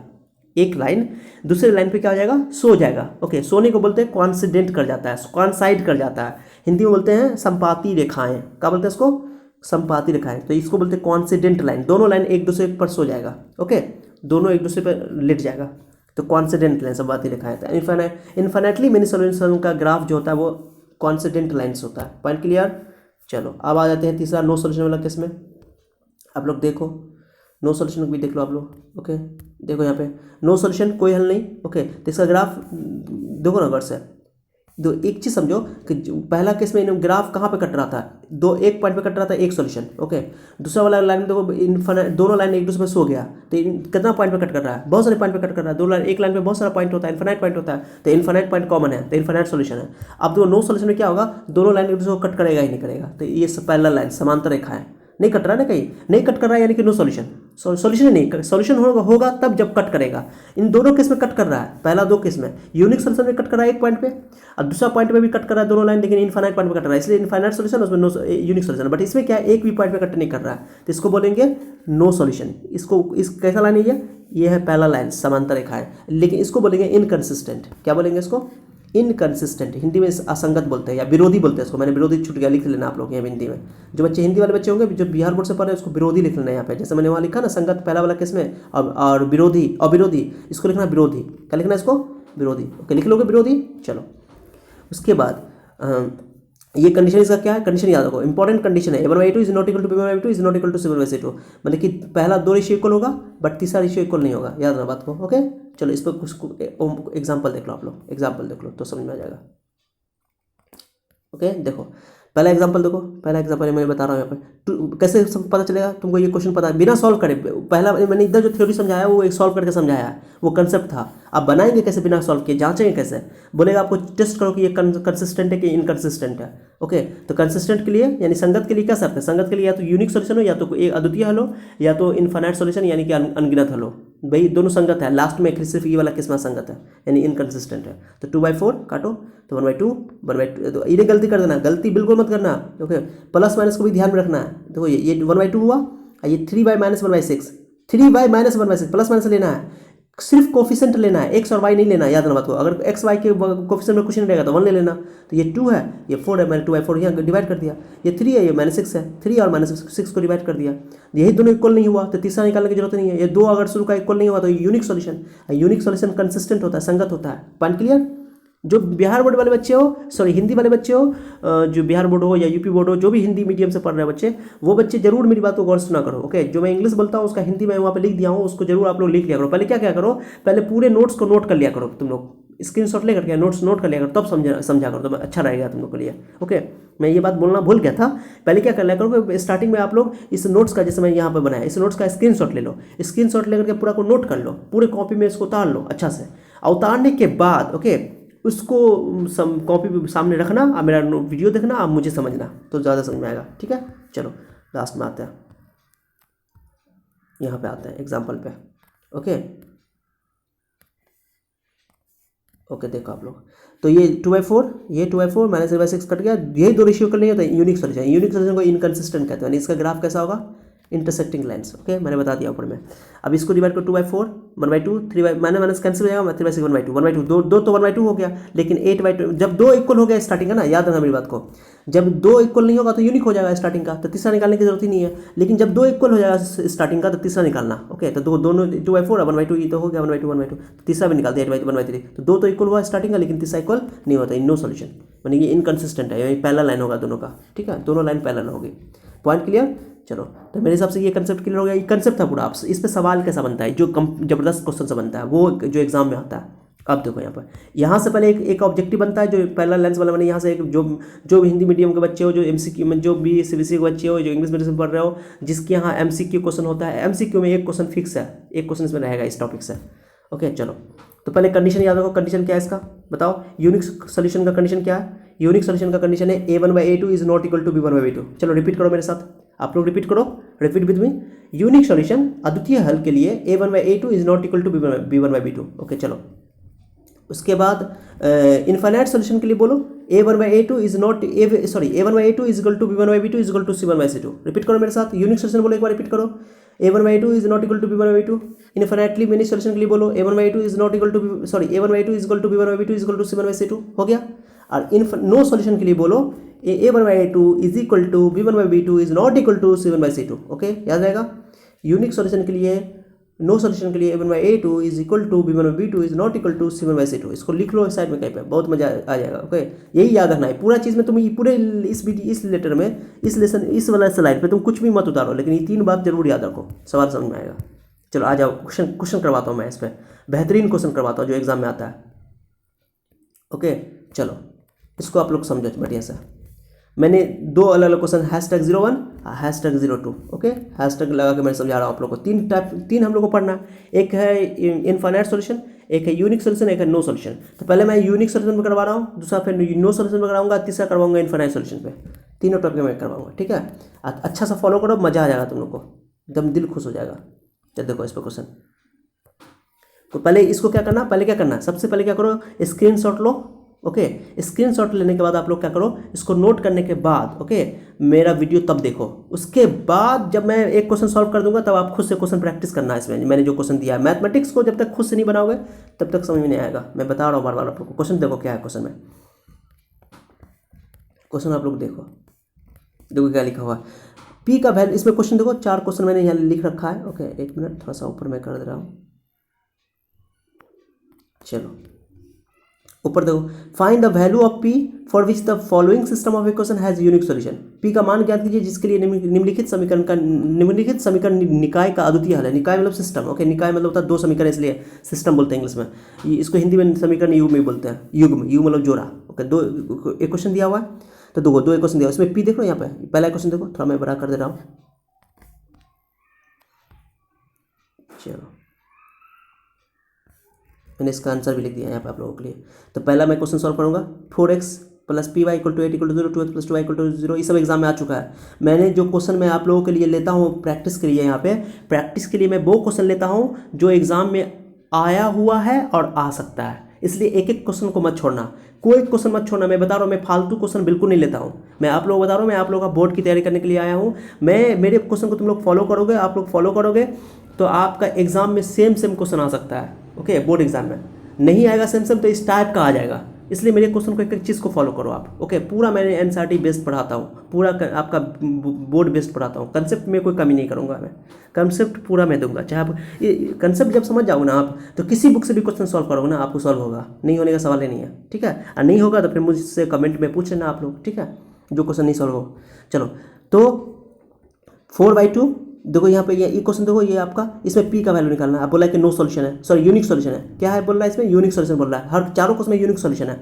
एक लाइन दूसरे लाइन पे क्या हो जाएगा? सो जाएगा। ओके, सोने को बोलते हैं कॉन्सिडेंट कर जाता है, कॉन्साइड कर जाता है, हिंदी में बोलते हैं संपाती रेखाएं। क्या बोलते हैं इसको? संपाती रेखाएं। तो इसको बोलते हैं कॉन्सिडेंट लाइन, दोनों लाइन एक दूसरे पर सो जाएगा। ओके, दोनों एक दूसरे पर लेट जाएगा, तो कॉन्सिडेंट लाइन, संपाती रेखाएं। तो इनफाइनाइटली मेनी सॉल्यूशन का ग्राफ जो होता है वो कॉन्सिडेंट लाइन्स होता है। Point clear? चलो अब आ जाते हैं तीसरा, नो सॉल्यूशन वाला केस में। आप लोग देखो, नो सॉल्यूशन भी देख लो आप लोग। ओके, देखो यहाँ पे नो सॉल्यूशन, कोई हल नहीं। ओके, तो इसका ग्राफ देखो ना गौर से, दो एक चीज़ समझो कि पहला केस में ग्राफ कहाँ पे कट रहा था? एक पॉइंट पे कट रहा था, एक सॉल्यूशन। ओके, दूसरा वाला लाइन देखो, इनफाइनाइट दोनों लाइन एक दूसरे पे सो गया, तो कितना पॉइंट पे कट कर रहा है? बहुत सारे पॉइंट पे कट कर रहा है, दो लाइन, एक लाइन पे बहुत सारा पॉइंट होता है, इनफाइनाइट पॉइंट होता है, तो इनफाइनाइट पॉइंट कॉमन है, तो इनफाइनाइट सॉल्यूशन है। अब देखो नो सॉल्यूशन में क्या होगा? दोनों लाइन एक दूसरे को कट करेगा ही नहीं करेगा, तो ये पैरेलल लाइन, समांतर रेखा है, नहीं कट रहा है ना, कहीं नहीं कट कर रहा है, यानी कि नो सॉल्यूशन। सॉल्यूशन नहीं, सॉल्यूशन होगा तब जब कट करेगा। इन दोनों केस में कट कर रहा है, पहला दो केस में यूनिक सॉल्यूशन में कट कर रहा है एक पॉइंट पे, और दूसरा पॉइंट पे भी कट कर रहा है दोनों लाइन, लेकिन इनफाइनाइट पॉइंट पे कट रहा है, इसलिए इनफाइनाइट सॉल्यूशन, उसमें नो यूनिक सॉल्यूशन। बट इसमें क्या है, एक भी पॉइंट पे कट नहीं कर रहा है, तो इसको बोलेंगे नो सॉल्यूशन। इसको इस कैसा लाइन है ये है पैरेलल लाइन, समांतर रेखा है, लेकिन इसको बोलेंगे इनकंसिस्टेंट। क्या बोलेंगे इसको? इनकंसिस्टेंट। हिंदी में असंगत बोलते हैं या विरोधी बोलते हैं इसको, मैंने विरोधी छूट गया, लिख लेना आप लोग यहाँ हिंदी में। जो बच्चे हिंदी वाले बच्चे होंगे, जो बिहार बोर्ड से पढ़ रहे हैं, उसको विरोधी लिख लेना यहाँ पे, जैसे मैंने वहाँ लिखा ना संगत पहला वाला केस में, और विरोधी, अविरोधी, इसको लिखना विरोधी। क्या लिखना है इसको? विरोधी। ओके, लिख लोगे विरोधी। चलो उसके बाद ये कंडीशन इसका क्या है? कंडीशन याद रखो, इंपॉर्टेंट कंडीशन है, a1/a2 is not equal to b1/b2 is not equal to c1/c2। मतलब कि पहला दो रेशियो इक्वल होगा, बट तीसरा रेशियो इक्वल नहीं होगा, याद रखना बात को। ओके, चलो इस पर कुछ एग्जाम्पल देख लो आप लोग, एग्जाम्पल देख लो तो समझ में आ जाएगा। ओके, देखो पहला एग्जांपल देखो, पहला एग्जांपल मैं बता रहा हूँ यहाँ पे। कैसे पता चलेगा तुमको ये क्वेश्चन पता है बिना सॉल्व करे? पहला मैंने इधर जो थ्योरी समझाया वो एक सॉल्व करके समझाया है, वो कंसेप्ट था। आप बनाएंगे कैसे बिना सॉल्व किए, जांचेंगे कैसे? बोलेगा आपको टेस्ट करो कि ये कंसिस्टेंट है कि इनकंसिस्टेंट है। ओके, तो कंसिस्टेंट के लिए यानी संगत के लिए क्या शर्त है? संगत के लिए या तो यूनिक सोल्यूशन हो, या तो एक अद्वितीय हल हो, या तो इनफाइनाइट सोल्यूशन यानी कि अनगिनत हल हो। भाई दोनों संगत है, लास्ट में सिर्फ ये वाला किस्म संगत है यानी इनकंसिस्टेंट है। तो 2/4 काटो तो 1/2 1/2, तो इन्हें गलती कर देना, गलती बिल्कुल मत करना। ओके, प्लस माइनस को भी ध्यान में रखना है। देखो ये 1/2 हुआ, ये 3y - 1/6, 3y - 1/6 प्लस माइनस लेना है, सिर्फ कोफिशिएंट लेना है, एक्स और वाई नहीं लेना, याद रखना बात को। अगर एक्स वाई के कोफिशिएंट में कुछ नहीं रहेगा तो 1 ले लेना। तो ये 2 है, ये 4 है, मैंने 2/4 यहाँ डिवाइड कर दिया। ये 3 है, ये -6 है, 3 और -6 को डिवाइड कर दिया। यही दोनों इक्वल नहीं हुआ तो तीसरा निकालने की जरूरत नहीं है। ये 2 अगर शुरू का इक्वल नहीं हुआ तो unique solution, unique solution consistent होता है, संगत होता है। Point clear? जो बिहार बोर्ड वाले बच्चे हो, सॉरी हिंदी वाले बच्चे हो, जो बिहार बोर्ड हो या यूपी बोर्ड हो, जो भी हिंदी मीडियम से पढ़ रहे हैं बच्चे, वो बच्चे जरूर मेरी बात को गौर सुना करो। ओके, जो मैं इंग्लिश बोलता हूँ उसका हिंदी मैं वहाँ पे लिख दिया हूँ, उसको जरूर आप लोग लिख लिया करो। पहले क्या करो, पहले पूरे नोट्स को नोट कर लिया करो, तुम लोग स्क्रीनशॉट लेकर के नोट्स नोट कर लिया करो, तब समझा करो, तो अच्छा रहेगा तुम लोग के लिए। ओके, मैं ये बात बोलना भूल गया था। पहले क्या कर लिया करो, स्टार्टिंग में आप लोग इस नोट्स का, जैसे मैं यहाँ पे बनाया, इस नोट्स का स्क्रीनशॉट ले लो, स्क्रीनशॉट लेकर के पूरा को नोट कर लो, पूरे कॉपी में इसको उतार लो अच्छा से। उतारने के बाद ओके, उसको कॉपी सामने रखना, आप मेरा वीडियो देखना, आप मुझे समझना, तो ज़्यादा समझ में आएगा। ठीक है, चलो लास्ट में आते हैं, यहाँ पे आते हैं एग्जाम्पल पे। ओके ओके, देखो आप लोग, तो ये 2/4, ये 2/4 -1/6 कट गया, यही दो रेशियो कर लेंगे तो यूनिक सोल्यूशन। यूनिक सोल्यूशन को इनकंसिस्टेंट कहते हैं, इसका ग्राफ कैसा होगा? Intersecting lines. ओके, मैंने बता दिया ऊपर में। अब इसको डिवाइड करो 2/4, 1/2, 3 माइनस कैंसिल हो जाएगा, 3/6 1/2, 1/2 दो तो 1/2 हो गया, लेकिन 8/2 जब 2 इक्वल हो गया स्टार्टिंग का ना, याद रखना मेरी बात को, जब 2 इक्वल नहीं होगा तो यूनिक हो जाएगा स्टार्टिंग का, तो तीसरा निकालने की जरूरत ही नहीं है। लेकिन जब 2 इक्वल हो जाएगा स्टार्टिंग का तो तीसरा निकालना। ओके, तो दोनों 2/4 1/2 ये तो हो गया, 1/2 1/2, तो तीसरा भी निकाल दिया 1/3। तो 2 तो इक्वल हुआ स्टार्टिंग का, लेकिन तीसरा इक्वल नहीं होता, नो सोल्यूशन, यानी ये इनकंसिस्टेंट है, पहला लाइन होगा दोनों का। ठीक है, दोनों लाइन पैरेलल होगी। Point clear? चलो, तो मेरे हिसाब से ये कंसेप्ट क्लियर हो गया। ये कंसेप्ट था पूरा, आप इस पे सवाल कैसा बनता है, जो जबरदस्त क्वेश्चन से बनता है, वो जो एग्जाम में आता है। अब देखो यहाँ से पहले एक ऑब्जेक्टिव बनता है, जो पहला लेंस वाला मैंने यहाँ से एक जो भी हिंदी मीडियम के बच्चे हो, जो MCQ में, जो भी CBSE के बच्चे हो, जो इंग्लिश मीडियम में पढ़ रहे हो, जिसके यहाँ MCQ क्वेश्चन होता है, MCQ में एक क्वेश्चन फिक्स है, एक क्वेश्चन इसमें रहेगा इस टॉपिक से। ओके, चलो, तो पहले कंडीशन याद रखो। कंडीशन क्या है इसका, बताओ। यूनिक सोल्यूशन का कंडीशन क्या है? यूनिक सोल्यूशन का कंडीशन है A1/A2 is not equal to B1/B2। चलो रिपीट करो मेरे साथ, आप लोग रिपीट करो, repeat with me. Unique solution अद्वितीय हल के लिए A1/A2 is not equal to B1/B2। Okay, चलो, उसके बाद इनफाइनाइट सोल्यूशन के लिए बोलो A1/A2 is not A1/A2 is equal to B1/B2 is equal to C1/C2। Repeat करो मेरे साथ, यूनिक सोल्यूशन बोलो एक बार, रिपीट करो। A1/A2 is not equal to B1/B2। Infinitely many solution के लिए बोलो A1/A2 is not equal to A1/A2 is equal to B1/B2 is equal to C1/C2। हो गया। और नो सोल्यूशन के लिए बोलो A1/A2 is equal to B1/B2 is not equal to C1/C2। Okay, याद रहेगा। यूनिक सोल्यूशन के लिए, नो सोल्यूशन के लिए A1/A2 is equal to B1/B2 is not equal to C1/C2। इसको लिख लो साइड में कहीं पे, बहुत मजा आ जाएगा। ओके, यही याद रखना है पूरा चीज़ में। तुम पूरे इस लेटर में, इस लेसन, इस वाला स्लाइड पे तुम कुछ भी मत उतारो, लेकिन ये 3 बात जरूर याद रखो, सवाल समझ में आएगा। चलो आ जाओ, क्वेश्चन करवाता हूँ मैं इस पर, बेहतरीन क्वेश्चन करवाता हूँ जो एग्जाम में आता है। ओके, चलो इसको आप लोग समझो बढ़िया से। मैंने 2 अलग अलग क्वेश्चन #01 #02 ओके, हैशटैग लगा के मैं समझा रहा हूँ आप लोग को। 3 हम लोग को पढ़ना है, एक है इनफाइनाइट सोल्यूशन, एक है यूनिक सोल्यूशन, एक है नो सोल्यूशन। तो पहले मैं यूनिक सोल्यूशन में करवा रहा हूँ, दूसरा फिर नो सोल्यूशन में कराऊंगा, तीसरा करवाऊंगा इनफाइनाइट सोल्यूशन पे। तीनों टॉपिक में करवाऊंगा। ठीक है, अच्छा सा फॉलो करो, मजा आ जाएगा तुम लोग को, एकदम दिल खुश हो जाएगा। चल देखो इस पर क्वेश्चन, तो पहले इसको क्या करना, सबसे पहले क्या करो, स्क्रीनशॉट लो। ओके, स्क्रीनशॉट लेने के बाद आप लोग क्या करो, इसको नोट करने के बाद ओके, मेरा वीडियो तब देखो। उसके बाद जब मैं एक क्वेश्चन सॉल्व कर दूंगा तब आप खुद से क्वेश्चन प्रैक्टिस करना है। इसमें मैंने जो क्वेश्चन दिया है, मैथमेटिक्स को जब तक खुद से नहीं बनाओगे तब तक समझ में नहीं आएगा। मैं बता रहा हूँ बार बार आप लोग को। क्वेश्चन देखो क्या है, क्वेश्चन में, क्वेश्चन आप लोग देखो क्या लिखा हुआ है। पी का वैल्यू, इसमें क्वेश्चन देखो, 4 क्वेश्चन मैंने यहाँ लिख रखा है। ओके, एक मिनट, थोड़ा सा ऊपर मैं कर दे रहा हूँ। चलो ऊपर देखो, find the value of P for which the following system of equation has unique solution. P का मान ज्ञात कीजिए जिसके लिए निम्नलिखित समीकरण निकाय का अद्वितीय हल है। निकाय मतलब सिस्टम। ओके, निकाय मतलब होता है 2 समीकरण, इसलिए सिस्टम बोलते हैं इंग्लिश में। इसको हिंदी में समीकरण युग में बोलते हैं, युग्म, युग मतलब जोड़ा। ओके, एक क्वेश्चन दिया हुआ है, तो दो दो क्वेश्चन दिया, इसमें पी देख लो यहाँ पे, पहला क्वेश्चन देखो, थोड़ा मैं बड़ा कर दे रहा हूँ। चलो मैंने इसका आंसर भी लिख दिया यहाँ पे आप लोगों के लिए। तो पहला मैं क्वेश्चन सॉल्व करूँगा, 4x plus P Y equal to 8 equal to 0, 2x plus 2y equal to 0, ये सब एग्जाम में आ चुका है। मैंने जो क्वेश्चन मैं आप लोगों के लिए लेता हूँ प्रैक्टिस के लिए, यहाँ पे प्रैक्टिस के लिए मैं वो क्वेश्चन लेता हूँ जो एग्जाम में आया हुआ है और आ सकता है, इसलिए एक एक क्वेश्चन को मत छोड़ना, कोई क्वेश्चन मत छोड़ना। मैं बता रहा हूँ, मैं फालतू क्वेश्चन बिल्कुल नहीं लेता हूँ। मैं आप लोगों को बता रहा हूँ, मैं आप लोगों का बोर्ड की तैयारी करने के लिए आया हूँ। मैं मेरे क्वेश्चन को तुम लोग फॉलो करोगे, आप लोग फॉलो करोगे तो आपका एग्जाम में सेम क्वेश्चन आ सकता है। ओके, बोर्ड एग्जाम में नहीं आएगा सेम तो इस टाइप का आ जाएगा, इसलिए मेरे क्वेश्चन को एक एक चीज़ को फॉलो करो आप। ओके, पूरा मैंने एनसीईआरटी बेस्ड पढ़ाता हूँ, पूरा आपका बोर्ड बेस्ड पढ़ाता हूँ, कंसेप्ट में कोई कमी नहीं करूँगा मैं, कंसेप्ट पूरा मैं दूंगा। चाहे आप ये कंसेप्ट जब समझ जाओगे ना आप, तो किसी बुक से भी क्वेश्चन सॉल्व करोगे ना आपको सॉल्व होगा, नहीं होने का सवाल ही नहीं है। ठीक है, और नहीं होगा तो फिर मुझसे कमेंट में पूछ लेना आप लोग, ठीक है, जो क्वेश्चन नहीं सॉल्व हो। चलो तो 4/2 देखो यहाँ पे, ये क्वेश्चन देखो, ये आपका इसमें p का वैल्यू निकालना है। आप बोला है कि नो सॉल्यूशन है, सॉरी यूनिक सॉल्यूशन है, क्या है बोल रहा है इसमें, यूनिक सॉल्यूशन बोल रहा है, हर चारों क्वेश्चन में यूनिक सॉल्यूशन है।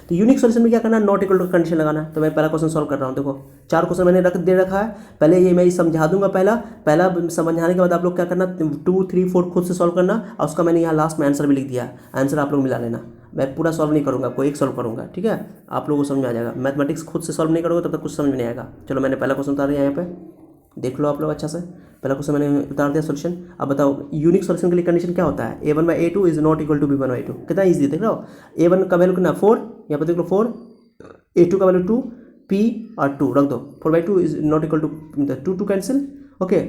तो यूनिक सॉल्यूशन में क्या करना है, नॉट इक्वल टू कंडीशन लगाना है। तो मैं पहला क्वेश्चन सॉल्व कर रहा हूँ, देखो 4 क्वेश्चन मैंने दे रखा है, पहले ये मैं समझा दूंगा, पहला समझाने के बाद आप लोग क्या करना, 2, 3, 4 खुद से सॉल्व करना, और उसका मैंने यहाँ लास्ट में आंसर भी लिख दिया, आंसर आप लोग मिला लेना। मैं पूरा सॉल्व नहीं करूँगा, कोई एक सॉल्व करूँगा, ठीक है, आप लोगों को समझ में आ जाएगा। मैथमेटिक्स खुद से सॉल्व नहीं करोगे तब तक कुछ समझ में नहीं आएगा। चलो मैंने पहला क्वेश्चन उतार दिया, यहाँ पे देख लो आप लोग अच्छा से, पहला क्वेश्चन मैंने उतार दिया सोल्यूशन। अब बताओ यूनिक सॉल्यूशन के लिए कंडीशन क्या होता है, a1/a2 is not equal to b1/a2। कितना ईजी देख रहे हो, a1 का वैल्यू कितना 4, यहाँ पर देख लो 4, a2 का वैल्यू 2, p और 2 रख दो, 4/2 is not equal to 2 cancel. Okay,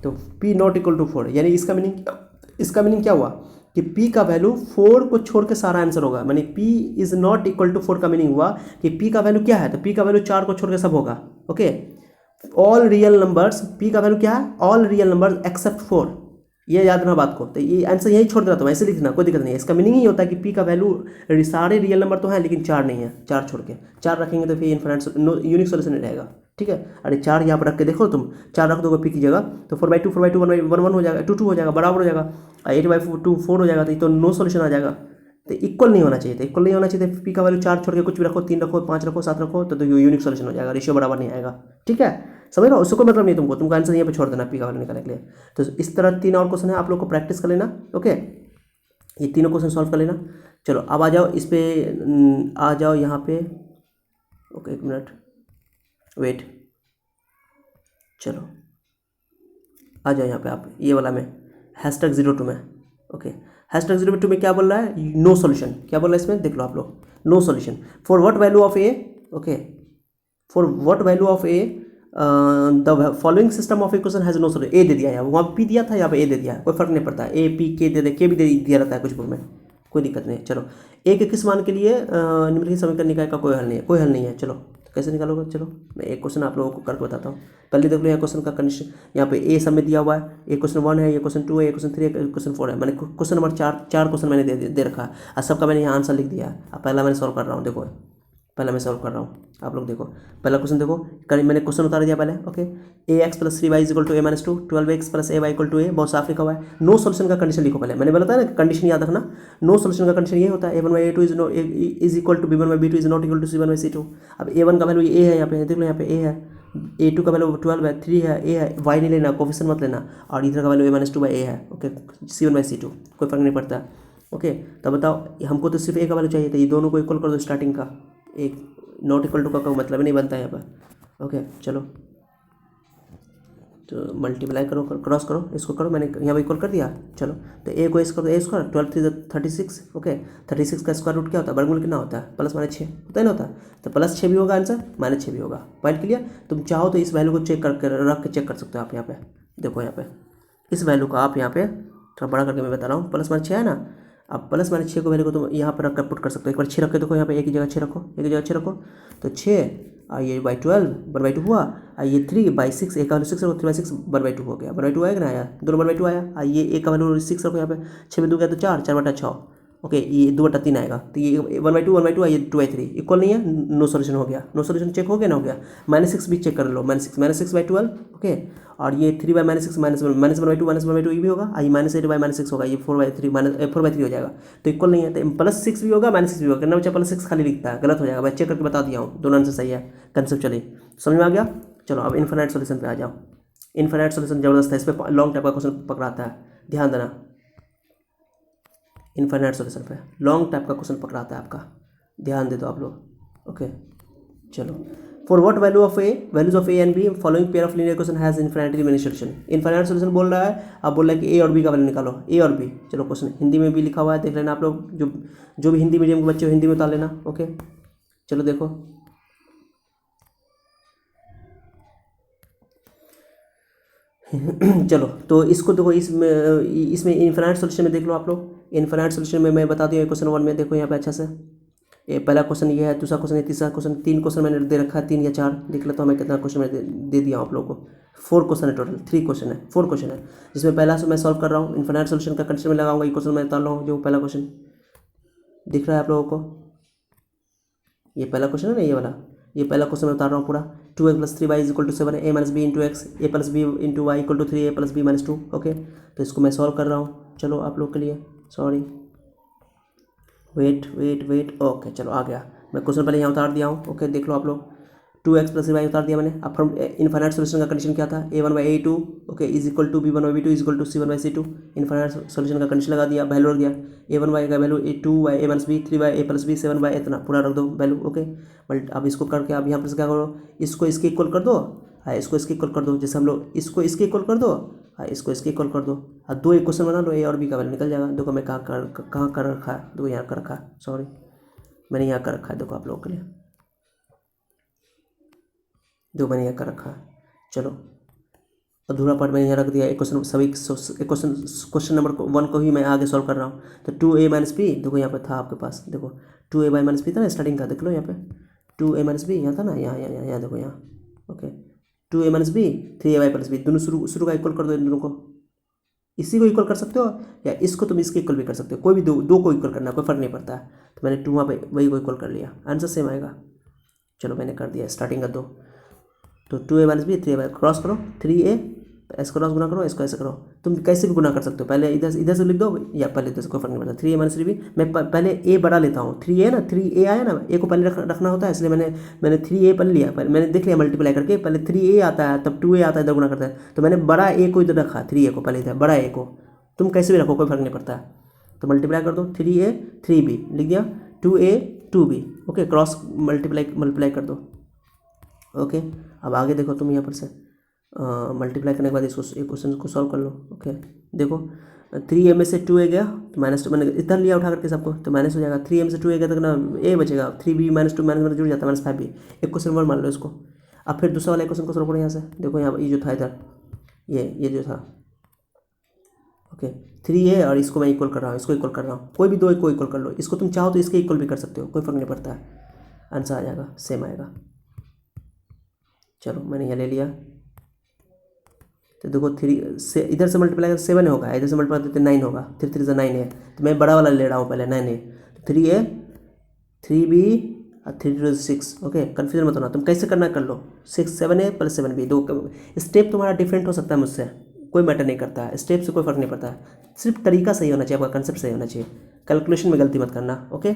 तो p नॉट इक्वल टू 4, यानी इसका मीनिंग क्या हुआ कि p का वैल्यू 4 को छोड़ के सारा आंसर होगा, यानी p is not equal to 4 का मीनिंग हुआ कि p का वैल्यू क्या है, तो p का वैल्यू 4 को छोड़ के सब होगा। Okay, all real numbers, p का वैल्यू क्या है, ऑल रियल नंबर्स एक्सेप्ट 4, ये याद रखना बात को। तो ये आंसर यही छोड़ देना, तो ऐसे लिख देना, कोई दिक्कत नहीं है। इसका मीनिंग ही होता है कि p का वैल्यू सारे रियल नंबर तो हैं लेकिन 4 नहीं है, 4 छोड़ के, 4 रखेंगे तो फिर इनफाइनाइट यूनिक सॉल्यूशन नहीं रहेगा। ठीक है, अरे 4 यहाँ पर रख के देखो, तुम 4 रख दोगे p की जगह तो 4/2 1/1 हो जाएगा, 2 हो जाएगा, बराबर हो जाएगा, 8/2 4 हो जाएगा, तो ये तो नो सॉल्यूशन आ जाएगा। तो इक्वल नहीं होना चाहिए, तो इक्वल नहीं होना चाहिए, तो p का वैल्यू 4 छोड़ के कुछ भी रखो, 3 रखो, 5 रखो, 7 रखो, तो यूनिक सॉल्यूशन हो जाएगा, रेशियो बराबर नहीं आएगा। ठीक है, समझ रहे हो, उसको मतलब नहीं तुमको आंसर यहाँ पे छोड़ देना p का वैल्यू निकालने के लिए। तो इस तरह 3 और क्वेश्चन है, आप लोग को प्रैक्टिस कर लेना। ओके, ये तीनों क्वेश्चन सॉल्व कर लेना। चलो अब आ जाओ इस पर, आ जाओ यहाँ पे। ओके, एक मिनट वेट, चलो आ जाओ यहाँ पे आप, ये वाला में #02 में। ओके, #02 में क्या बोल रहा है, नो सॉल्यूशन, क्या बोल रहा है इसमें देख लो आप लोग, no solution for what value of A. Okay, for what value of A the following system of equation has no solution. A दे दिया है, वहाँ पी दिया था, यहाँ पे ए दे दिया है, कोई फर्क नहीं पड़ता, ए पी के दे दे, के भी दे दिया रहता है कुछ बुक में, कोई दिक्कत नहीं है। चलो ए के किस मान के लिए निम्नलिखित समीकरण निकाय का कोई हल नहीं है, कोई हल नहीं है। चलो तो कैसे निकालोगे, चलो मैं एक क्वेश्चन आप लोगों को करके बताता हूँ। पहले देख लो यहाँ क्वेश्चन का कंडीशन, यहाँ पे ए सब में दिया हुआ है, ये क्वेश्चन 1 है, ये क्वेश्चन 2 है, ये क्वेश्चन 3 है, क्वेश्चन 4 है। मैंने क्वेश्चन नंबर 4 क्वेश्चन मैंने दे रखा है, और सबका मैंने यहाँ आंसर लिख दिया है। अब पहला मैंने सॉल्व कर रहा हूँ, देखो पहला मैं सॉल्व कर रहा हूँ, आप लोग देखो पहला क्वेश्चन देखो, मैंने क्वेश्चन उतार दिया पहले। Okay, ax + 3y = a - 2, 12x + ay = a, बहुत साफ लिखा हुआ है। नो सॉल्यूशन का कंडीशन लिखो, पहले मैंने बोला था ना कंडीशन याद रखना, नो सॉल्यूशन का कंडीशन ये होता है a1/a2 is equal to b1/b2 is not equal to c1/c2। अब a1 का वैल्यू a है, यहाँ पे देख लो, यहाँ पे a है, a2 का वैल्यू 12 है, 3 है, a है, y नहीं लेना, कोफिशिएंट मत लेना, और इधर का वैल्यू a - 2/a है। ओके, c1/c2 कोई फर्क नहीं पड़ता। ओके, तो बताओ हमको तो सिर्फ a का वैल्यू चाहिए था, ये दोनों को इक्वल कर दो स्टार्टिंग का, एक नॉट इक्वल टू का मतलब नहीं बनता है यहाँ पर। ओके, चलो तो मल्टीप्लाई करो, क्रॉस करो, इसको करो, मैंने यहाँ पर इक्वल कर दिया। चलो तो ए को करो, a स्क्वायर 12 3 36। ओके, 36 का स्क्वायर रूट क्या होता है, वर्गमूल कितना होता है, +-6 होता है ना, होता है, तो +6 भी होगा आंसर, -6 भी होगा। Point clear. तुम चाहो तो इस वैल्यू को चेक करके रख के चेक कर सकते हो आप। यहाँ पे देखो, यहाँ पे इस वैल्यू का आप यहाँ पे थोड़ा बड़ा करके मैं बता रहा हूँ, +-6 है ना, अब +-6 को वैल्यू को तुम यहाँ पर रख कर पुट कर सकते हो। एक बार 6 रख के देखो, यहाँ पे एक ही जगह 6 रखो, एक ही जगह 6 रखो, तो 6 और ये /12 1/2 हुआ, और ये 3/6, एक का वैल्यू 6 रखो, 3/6 1/2 हो गया, 1/2 आएगा ना, आया, दोनों 1/2 आया। और ये एक का वैल्यू 6 रखो, यहाँ पे 6 में 2 गया तो 4, 4/6। ओके ये 2/3 आएगा, तो ये 1/2 ये 2/3 इक्वल नहीं है, नो सोल्यूशन हो गया। नो सोल्यूशन चेक हो गया ना, हो गया। -6 भी चेक कर लो, -6/12 ओके। और ये 3/-6 -1/2 ये भी होगा, ये -8/-6 होगा, ये 4/3 हो जाएगा, तो इक्वल नहीं है। तो +6 भी होगा -6 भी होगा, करना बच्चा +6 खाली लिखता है, गलत हो जाएगा। मैं चेक करके बता दिया हूँ, दोनों आंसर सही है कंसेप्चुअली। समझ में आ गया। चलो अब इनफाइनाइट सोल्यूशन पे आ जाओ। इनफाइनाइट सोल्यूशन जबरदस्त है, इस पर लॉन्ग टाइप का क्वेश्चन पकड़ाता है, ध्यान देना। इनफाइनाइट सोल्यूशन पे लॉन्ग टाइप का क्वेश्चन पकड़ाता है आपका, ध्यान दे दो आप लोग। ओके चलो, for what value of A values of A and be following pair of linear equation has infinitely many solution. Infinite solution बोल रहा है, आप बोल रहे हैं कि ए और बी का वैल्यू निकालो, ए और बी। चलो क्वेश्चन हिंदी में भी लिखा हुआ है, देख लेना आप लोग, जो भी हिंदी मीडियम के बच्चे हो हिंदी में उतार लेना। ओके चलो देखो, चलो तो इसको देखो, इसमें इनफाइनाइट सोल्यूशन में देख लो आप लोग। इनफाइनाइट सोल्यूशन में मैं बता दूँ क्वेश्चन 1 में, देखो यहाँ पे अच्छा से, ये पहला क्वेश्चन ये है, दूसरा क्वेश्चन है, तीसरा क्वेश्चन, 3 क्वेश्चन मैंने दे रखा है, 3 या 4 देख लेता हूँ मैं कितना क्वेश्चन मैंने दे दिया आप लोगों को। 4 क्वेश्चन है टोटल, 3 क्वेश्चन है, 4 क्वेश्चन है, जिसमें पहला से मैं सॉल्व कर रहा हूँ, इनफाइनाइट सोल्यूशन का कंडीशन में लगाऊंगा, ये क्वेश्चन मैं उतार रहा हूँ। जो पहला क्वेश्चन दिख रहा है आप लोगों को, ये पहला क्वेश्चन है ना, ये वाला, ये पहला क्वेश्चन मैं उतार रहा हूँ पूरा। 2x + 3y = 7, a - b × x, a + b × y = 3, a + b - 2। Okay तो इसको मैं सॉल्व कर रहा हूँ, चलो आप लोग के लिए, सॉरी वेट। ओके चलो आ गया, मैं क्वेश्चन पहले यहाँ उतार दिया हूँ। ओके देख लो आप लोग, 2x + 3y उतार दिया मैंने। अब फ्रॉम इनफाइनाइट सोल्यूशन का कंडीशन क्या था, a1/a2 okay = b1/b2 = c1/c2। Infinite solution का कंडीशन लगा दिया, वैल्यू रख दिया, a1y का value 2y a - b 3y a + b 7y इतना पूरा रख दो वैल्यू। ओके बट अब इसको करके अब यहाँ पर क्या करो, इसको इसके इक्वल कर दो, हाँ इसको इसके इक्वल कर दो, जैसे हम लोग इसको इसके इक्वल कर दो, हाँ इसको इसके इक्वल कर दो, हाँ 2 इक्वेशन बना लो, ए और बी का वैल्यू निकल जाएगा। देखो मैं कहाँ कर रखा है, देखो यहाँ कर रखा है, सॉरी मैंने यहाँ कर रखा है, देखो आप लोगों के लिए, जो मैंने यहाँ कर रखा है। चलो अधूरा पार्ट मैंने यहाँ रख दिया, क्वेश्चन नंबर 1 को ही मैं आगे सॉल्व कर रहा हूँ। तो 2a - b देखो यहाँ पे था आपके पास, देखो 2a - b था ना स्टार्टिंग का, देख लो यहाँ पे 2a - b यहाँ था ना, यहाँ देखो यहाँ। Okay 2a - b 3ay + b, दोनों शुरू का इक्वल कर दो इन दोनों को, इसी को इक्वल कर सकते हो या इसको तुम इसके इक्वल भी कर सकते हो, कोई भी दो को इक्वल करना, कोई फर्क नहीं पड़ता है। तो मैंने 2 वहाँ पे वही को इक्वल कर लिया, आंसर सेम आएगा। चलो मैंने कर दिया स्टार्टिंग का 2, तो 2a - b 3a क्रॉस करो, 3a इसको क्रॉस गुना करो, इसको ऐसे करो, तुम कैसे भी गुना कर सकते हो, पहले इधर से लिख दो या पहले इधर से, कोई फर्क नहीं पड़ता। 3a - 3b मैं पहले a बड़ा लेता हूँ, 3a ना 3a आया ना, a को पहले रखना होता है, इसलिए मैंने 3a पहले लिया, पहले मैंने देख लिया मल्टीप्लाई करके, पहले 3a आता है तब 2a आता है, इधर गुना करता है, तो मैंने बड़ा a को इधर रखा, 3a को पहले इधर, बड़ा a को, तुम कैसे भी रखो कोई फर्क नहीं पड़ता है। तो मल्टीप्लाई कर दो, 3a 3b लिख दिया, 2a 2b okay, cross multiply कर दो। ओके अब आगे देखो तुम यहाँ पर से मल्टीप्लाई करने के बाद इसको एक क्वेश्चन को सॉल्व कर लो। ओके देखो 3a में से 2a गया तो -2, मैंने इधर लिया उठा करके सबको, तो माइनस हो जाएगा, 3a में से 2a गया तो ना a बचेगा, 3b - 2 माइनस जुड़ जाता है, -5b। एक क्वेश्चन और मान लो इसको, अब फिर दूसरा वाला क्वेश्चन को सॉल्व करो यहाँ से, देखो यहाँ ये जो था इधर, ये जो था। ओके 3a और इसको मैं इक्वल कर रहा हूँ, इसको इक्वल कर रहा हूँ, कोई भी दो को इक्वल कर लो, इसको तुम चाहो तो इसके इक्वल भी कर सकते हो, कोई फर्क नहीं पड़ता है, आंसर आ जाएगा, सेम आएगा। चलो मैंने यहाँ ले लिया, तो देखो 3 से इधर से मल्टीप्लाई कर 7 होगा, इधर से मल्टीप्लाई करते 9 होगा, 3 3 से 9 है, तो मैं बड़ा वाला ले रहा हूँ पहले 9 है, तो 3a 3b और 3 2 6। ओके कन्फ्यूजन मत होना, तुम कैसे करना कर लो, 7a + 7b, दो स्टेप तुम्हारा डिफरेंट हो सकता है मुझसे, कोई मैटर नहीं करता है, स्टेप से कोई फर्क नहीं पड़ता है, सिर्फ तरीका सही होना चाहिए, आपका कंसेप्ट सही होना चाहिए, कैलकुलेशन में गलती मत करना। ओके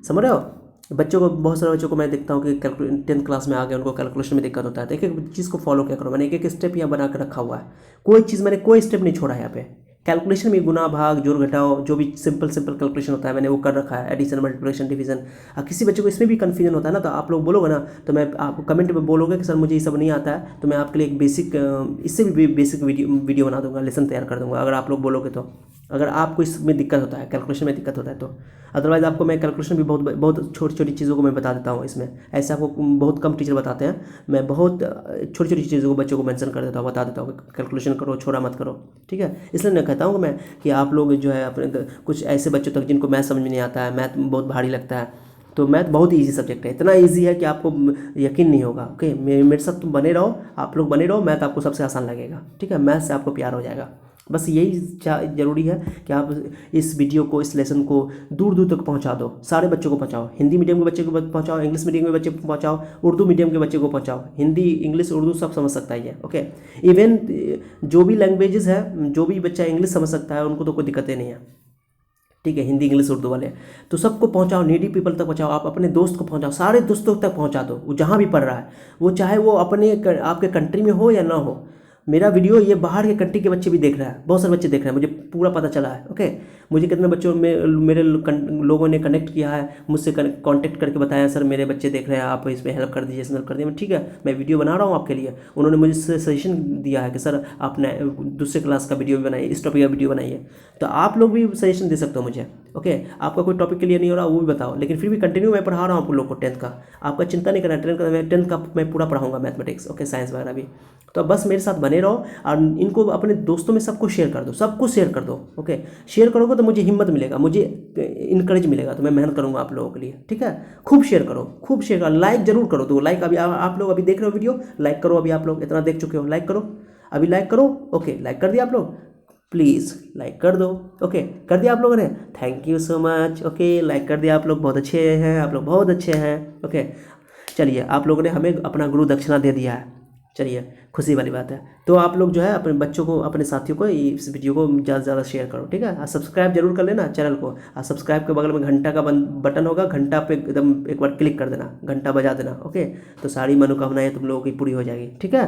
समझ रहे हो। बच्चों को, बहुत सारे बच्चों को मैं देखता हूँ कि 10th क्लास में आ गए, उनको कैलकुलेशन में दिक्कत होता है, तो एक एक चीज़ को फॉलो क्या करो, मैंने एक स्टेप यहाँ बना कर रखा हुआ है, कोई चीज़ मैंने कोई स्टेप नहीं छोड़ा है यहाँ पे। कैलकुलेशन में गुना भाग जोड़ घटाओ जो भी सिंपल कैलकुलेशन होता है मैंने वो कर रखा है, एडिशन मल्टीप्लिकेशन डिवीजन। किसी बच्चे को इसमें भी कन्फ्यूजन होता है ना, तो आप लोग बोलोगे ना, तो मैं आप कमेंट में बोलोगे कि सर मुझे ये सब नहीं आता है, तो मैं आपके लिए एक बेसिक, इससे भी बेसिक वीडियो बना दूंगा, लेसन तैयार कर दूंगा, अगर आप लोग बोलोगे तो, अगर आपको इसमें दिक्कत होता है, कैलकुलेशन में दिक्कत होता है तो। अदरवाइज़ आपको मैं कैलकुलेशन भी बहुत छोटी छोटी चीज़ों को मैं बता देता हूँ इसमें, ऐसा आपको बहुत कम टीचर बताते हैं, मैं बहुत छोटी छोटी चीज़ों को बच्चों को मेंशन कर देता हूँ, बता देता हूँ कैलकुलेशन करो, छोड़ा मत करो, ठीक है। इसलिए मैं कहता हूँ कि मैं कि आप लोग जो है अपने कुछ ऐसे बच्चों तक जिनको मैथ समझ में नहीं आता है, मैथ बहुत भारी लगता है, तो मैथ बहुत ईजी सब्जेक्ट है, इतना ईजी है कि आपको यकीन नहीं होगा। ओके मेरे साथ तुम बने रहो, आप लोग बने रहो, मैथ आपको सबसे आसान लगेगा, ठीक है, मैथ से आपको प्यार हो जाएगा। बस यही ज़रूरी है कि आप इस वीडियो को, इस लेसन को दूर दूर तक पहुंचा दो, सारे बच्चों को पहुंचाओ। हिंदी मीडियम के बच्चे को पहुंचाओ, इंग्लिश मीडियम के बच्चे को पहुंचाओ, उर्दू मीडियम के बच्चे को पहुंचाओ। हिंदी, इंग्लिश, उर्दू सब समझ सकता है ये, ओके। इवन जो भी लैंग्वेजेस है, जो भी बच्चा इंग्लिश समझ सकता है उनको तो कोई दिक्कतें नहीं है, ठीक है। हिंदी, इंग्लिश, उर्दू वाले तो सबको पहुंचाओ, नीडी पीपल तक पहुंचाओ। आप अपने दोस्त को पहुंचाओ, सारे दोस्तों तक पहुंचा दो, वो जहाँ भी पढ़ रहा है, वो चाहे वो अपने आपके कंट्री में हो या ना हो। मेरा वीडियो ये बाहर के कंट्री के बच्चे भी देख रहा है, बहुत सारे बच्चे देख रहे हैं, मुझे पूरा पता चला है, ओके। मुझे कितने बच्चों में मेरे लोगों ने कनेक्ट किया है, मुझसे कांटेक्ट करके बताया, सर मेरे बच्चे देख रहे हैं, आप इसमें हेल्प कर दीजिए, हेल्प कर दीजिए। ठीक है, मैं वीडियो बना रहा हूँ आपके लिए। उन्होंने मुझे सजेशन दिया है कि सर आपने दूसरे क्लास का वीडियो भी बनाइए, इस टॉपिक का वीडियो बनाइए। तो आप लोग भी सजेशन दे सकते हो मुझे, ओके। आपका कोई टॉपिक क्लियर नहीं हो रहा वो भी बताओ, लेकिन फिर भी कंटिन्यू मैं पढ़ा रहा हूँ आप लोग को 10th का। आपका चिंता नहीं करना, 10th का मैं पूरा पढ़ाऊँगा, मैथमेटिक्स, ओके, साइंस वगैरह भी। तो बस मेरे साथ बने रहो और इनको अपने दोस्तों में सबको शेयर कर दो, सबको शेयर कर दो, ओके। शेयर करोगे तो मुझे हिम्मत मिलेगा, मुझे इनकरेज मिलेगा, तो मैं मेहनत करूँगा आप लोगों के लिए, ठीक है। खूब शेयर करो, खूब शेयर करो, लाइक जरूर करो। तो लाइक अभी आप लोग अभी देख रहे हो वीडियो, लाइक करो। अभी आप लोग इतना देख चुके हो, लाइक करो, अभी लाइक करो, ओके। लाइक कर दिया आप लोग, प्लीज़ लाइक कर दो, ओके। कर दिया आप लोगों ने, thank you so much, okay. Like कर दिया आप लोग, बहुत अच्छे हैं आप लोग, बहुत अच्छे हैं, ओके। चलिए, आप लोगों ने हमें अपना गुरु दक्षिणा दे दिया है, चलिए खुशी वाली बात है। तो आप लोग जो है अपने बच्चों को, अपने साथियों को इस वीडियो को ज़्यादा से ज़्यादा शेयर करो, ठीक है। और सब्सक्राइब जरूर कर लेना चैनल को, और सब्सक्राइब के बगल में घंटा का बटन होगा, घंटा पे एकदम एक बार क्लिक कर देना, घंटा बजा देना, ओके। तो सारी मनोकामनाएं तुम लोगों की पूरी हो जाएगी, ठीक है।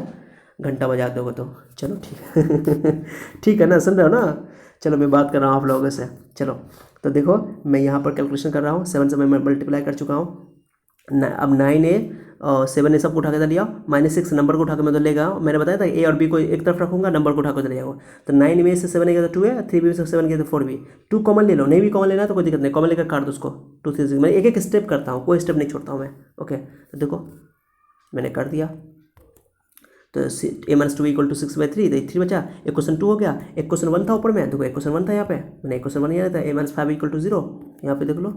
घंटा बजा दोगे तो चलो, ठीक है। ठीक है ना, सुन रहे हो ना। चलो मैं बात कर रहा हूँ आप लोगों से, चलो। तो देखो मैं यहाँ पर कैलकुलेशन कर रहा हूँ, 7 से मैं मल्टीप्लाई कर चुका हूँ। अब 9A और 7A सबको उठा के लिया, -6 नंबर को उठा के मैं तो ले गया। मैंने बताया था A और B को एक तरफ रखूंगा, नंबर को उठा के ले जाऊँगा। तो 9 में से 7 गया तो 2 है, 3 में से 7 गया तो 4B। 2 कॉमन ले लो, नहीं भी कॉमन लेना तो कोई दिक्कत नहीं, कॉमन लेकर काट दो उसको। 2 3 मैं एक एक स्टेप करता हूँ, कोई स्टेप नहीं छोड़ता हूँ मैं, ओके। तो देखो मैंने कर दिया, तो A-2 = 6/3, तो 3 बचा। एक क्वेश्चन 2 हो गया, एक क्वेश्चन 1 था ऊपर में, देखो एक क्वेश्चन 1 था यहाँ पे, मैंने एक क्वेश्चन 1 यहाँ था, A-5 = 0, यहाँ पे देख लो,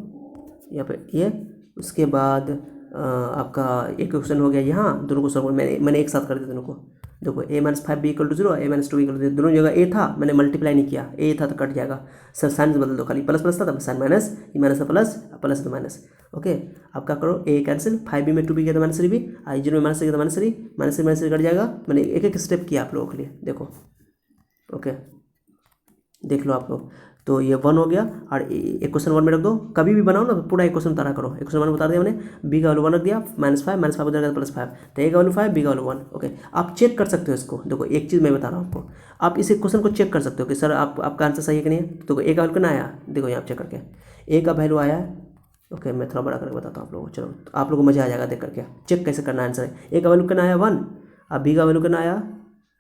यहाँ पे ये। उसके बाद आपका एक क्वेश्चन हो गया यहाँ, दोनों क्वेश्चन मैंने एक साथ कर दिया दोनों को। देखो A-5 B = 0, A-2 = 0, दोनों जगह A था, मैंने मल्टीप्लाई नहीं किया, A था तो कट जाएगा। सर साइन बदल दो, खाली प्लस प्लस था तब साइन माइनस, ये माइनस था प्लस, प्लस तो माइनस, ओके। आप क्या करो, A कैंसिल, 5B में 2B गया तो -3B, I0 में -3 गया तो -3, -3 कट जाएगा। मैंने एक एक स्टेप किया आप लोगों के लिए, देखो, ओके, देख लो आप लोग। तो ये 1 हो गया, और एक क्वेश्चन 1 में रख दो, कभी भी बनाओ ना पूरा एक क्वेश्चन उतारा करो। एक क्वेश्चन 1 बता दिया मैंने, B का वैल्यू 1 रख दिया, -5 उधर गया +5, तो A का वैल्यू 5, B का वैल्यू 1, ओके। आप चेक कर सकते हो इसको, देखो एक चीज़ मैं बता रहा हूँ आपको, आप इस क्वेश्चन को चेक कर सकते हो कि सर आपका आंसर सही है कि नहीं है। तो A का वैल्यू कितना आया, देखो यहाँ चेक करके, A का वैल्यू आया, ओके। मैं थोड़ा बड़ा करके बताता हूँ आप लोगों को, चलो तो आप लोगों को मज़ा आ जाएगा देख करके, चेक कैसे करना आंसर है। A का वैल्यू कितना आया 1, अब B का वैल्यू कितना आया,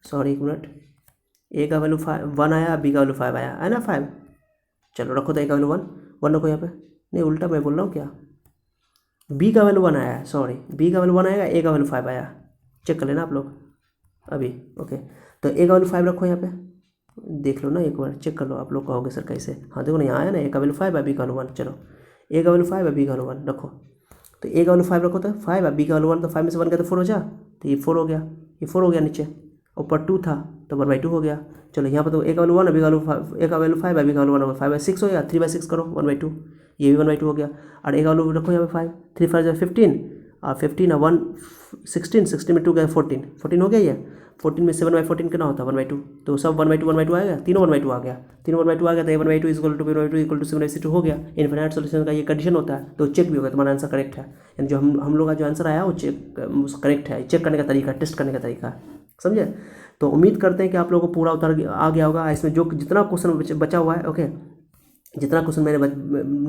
सॉरी एक मिनट, A का वैल्यू 1 आया, B का वैल्यू 5 आया है ना, 5। चलो रखो, तो A का वैल्यू 1 रखो यहाँ पे, नहीं उल्टा मैं बोल रहा हूँ क्या, B का वैल्यू 1 आया है, सॉरी B का वैल्यू 1 आएगा, A का वैल्यू 5 आया, चेक कर लेना आप लोग अभी, ओके। तो A का वैल्यू 5 रखो यहाँ पे, देख लो ना एक बार, चेक कर लो। आप लोग कहोगे सर कैसे, हाँ देखो ना यहाँ आया ना, A का वैल्यू 5 है, B का वैल्यू 1, चलो A का वैल्यू 5 है, B का वैल्यू 1 रखो। तो A का वैल्यू 5 रखो तो 5 है, B का वैल्यू 1, तो 5 में से 1 गया तो 4 हो जा, तो ये 4 हो गया, ये 4 हो गया नीचे, ऊपर 2 था तो 1/2 हो गया। चलो यहाँ पर तो A का वैल्यू 1 है, B का वैल्यू 5, A का वैल्यू 5 है, B का वैल्यू 1 होगा, 5/6 हो गया, 3/6 करो, 1/2, ये भी 1/2 हो गया। और A का वैल्यू रखो यहाँ पे 5, 3 5 15, और 15 और 1 16 में 2 गया 14 हो गया। ये 14 में 7/14 कितना होता है 1/2, तो सब 1/2 आएगा, तीनों 1/2 आ गया, तीनों 1/2 आ गया, तो A 1/2 = B 1/2 = 7/2 हो गया। इनफाइनाइट सॉल्यूशन का ये कंडीशन होता है, तो चेक भी होगा तुम्हारा आंसर करेक्ट है, यानी जो हम लोग का जो आंसर आया वो चेक करेक्ट है। चेक करने का तरीका, टेस्ट करने का तरीका, समझे। तो उम्मीद करते हैं कि आप लोगों को पूरा उतर आ गया होगा। इसमें जो जितना क्वेश्चन बचा हुआ है, ओके, जितना क्वेश्चन मैंने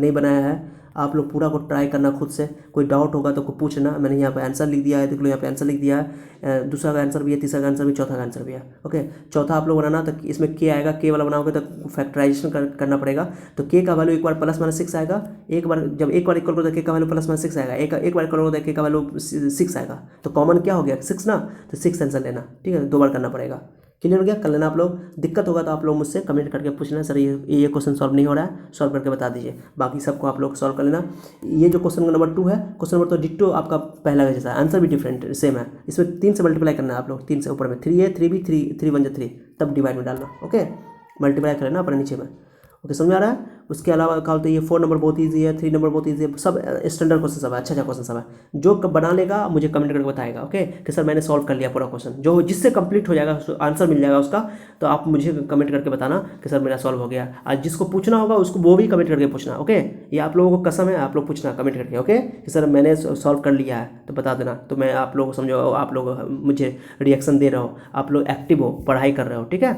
नहीं बनाया है, आप लोग पूरा को ट्राई करना खुद से। कोई डाउट होगा तो कोई पूछना, मैंने यहाँ पे आंसर लिख दिया है, देख लो यहाँ पे आंसर लिख दिया है, दूसरा का आंसर भी है, तीसरा का आंसर भी, चौथा का आंसर भी है, ओके। चौथा आप लोग बनाना, तो इसमें के आएगा, के वाला बनाओगे तो फैक्टराइजेशन करना पड़ेगा। तो के का वैल्यू एक बार +-6 आएगा, एक बार जब एक बार इक्वल करो तो के का वैल्यू +-6 आएगा, एक बार करो तो के का वैल्यू 6 आएगा। तो कॉमन क्या हो गया 6 ना, तो 6 आंसर लेना, ठीक है, 2 बार करना पड़ेगा। क्लियर हो गया, कर लेना आप लोग। दिक्कत होगा तो आप लोग मुझसे कमेंट करके पूछना, सर ये क्वेश्चन सॉल्व नहीं हो रहा है, सॉल्व करके बता दीजिए। बाकी सबको आप लोग सॉल्व कर लेना। ये जो क्वेश्चन नंबर 2 है, क्वेश्चन नंबर तो डिट्टो आपका पहला का जैसा है, आंसर भी डिफरेंट सेम है। इसमें 3 से मल्टीप्लाई करना है आप लोग, 3 से ऊपर में 3A 3B 3 1 3, तब डिवाइड में डालना, ओके। मल्टीप्लाई करें ना अपने नीचे में। ओके, समझ आ रहा है। उसके अलावा क्या बोलते हैं, ये 4 नंबर बहुत ईजी है, 3 नंबर बहुत ईजी है, सब स्टैंडर्ड क्वेश्चन सब है, अच्छा क्वेश्चन सब है। जो बना लेगा मुझे कमेंट करके बताएगा ओके कि सर मैंने सॉल्व कर लिया पूरा क्वेश्चन। जो जिससे कंप्लीट हो जाएगा, आंसर मिल जाएगा उसका, तो आप मुझे कमेंट करके बताना कि सर मेरा सॉल्व हो गया। आज जिसको पूछना होगा उसको वो भी कमेंट करके पूछना ओके। ये आप लोगों को कसम है, आप लोग पूछना कमेंट करके ओके कि सर मैंने सॉल्व कर लिया है, तो बता देना। तो मैं आप लोगों को समझो, आप लोग मुझे रिएक्शन दे रहे हो, आप लोग एक्टिव हो, पढ़ाई कर रहे हो, ठीक है।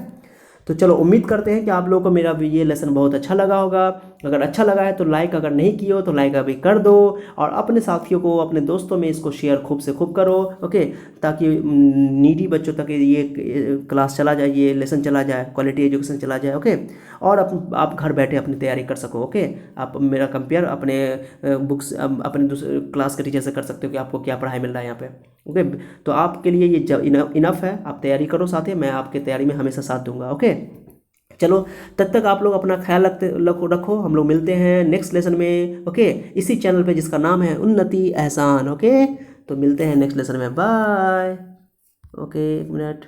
तो चलो, उम्मीद करते हैं कि आप लोगों को मेरा ये लेसन बहुत अच्छा लगा होगा। अगर अच्छा लगा है तो लाइक, अगर नहीं किए हो तो लाइक अभी कर दो, और अपने साथियों को, अपने दोस्तों में इसको शेयर खूब से खूब करो ओके, ताकि नीडी बच्चों तक ये क्लास चला जाए, ये लेसन चला जाए, क्वालिटी एजुकेशन चला जाए ओके। और आप घर बैठे अपनी तैयारी कर सको ओके। आप मेरा कंपेयर अपने बुक्स अपने दूसरे क्लास के टीचर से कर सकते हो कि आपको क्या पढ़ाई मिल रहा है यहाँ पे ओके। तो आपके लिए ये इनफ है, आप तैयारी करो साथ ही, मैं आपके तैयारी में हमेशा साथ दूंगा ओके। चलो, तब तक आप लोग अपना ख्याल रखो। हम लोग मिलते हैं नेक्स्ट लेसन में ओके, इसी चैनल पे जिसका नाम है उन्नति एहसान ओके। तो मिलते हैं नेक्स्ट लेसन में, बाय ओके। 1 मिनट।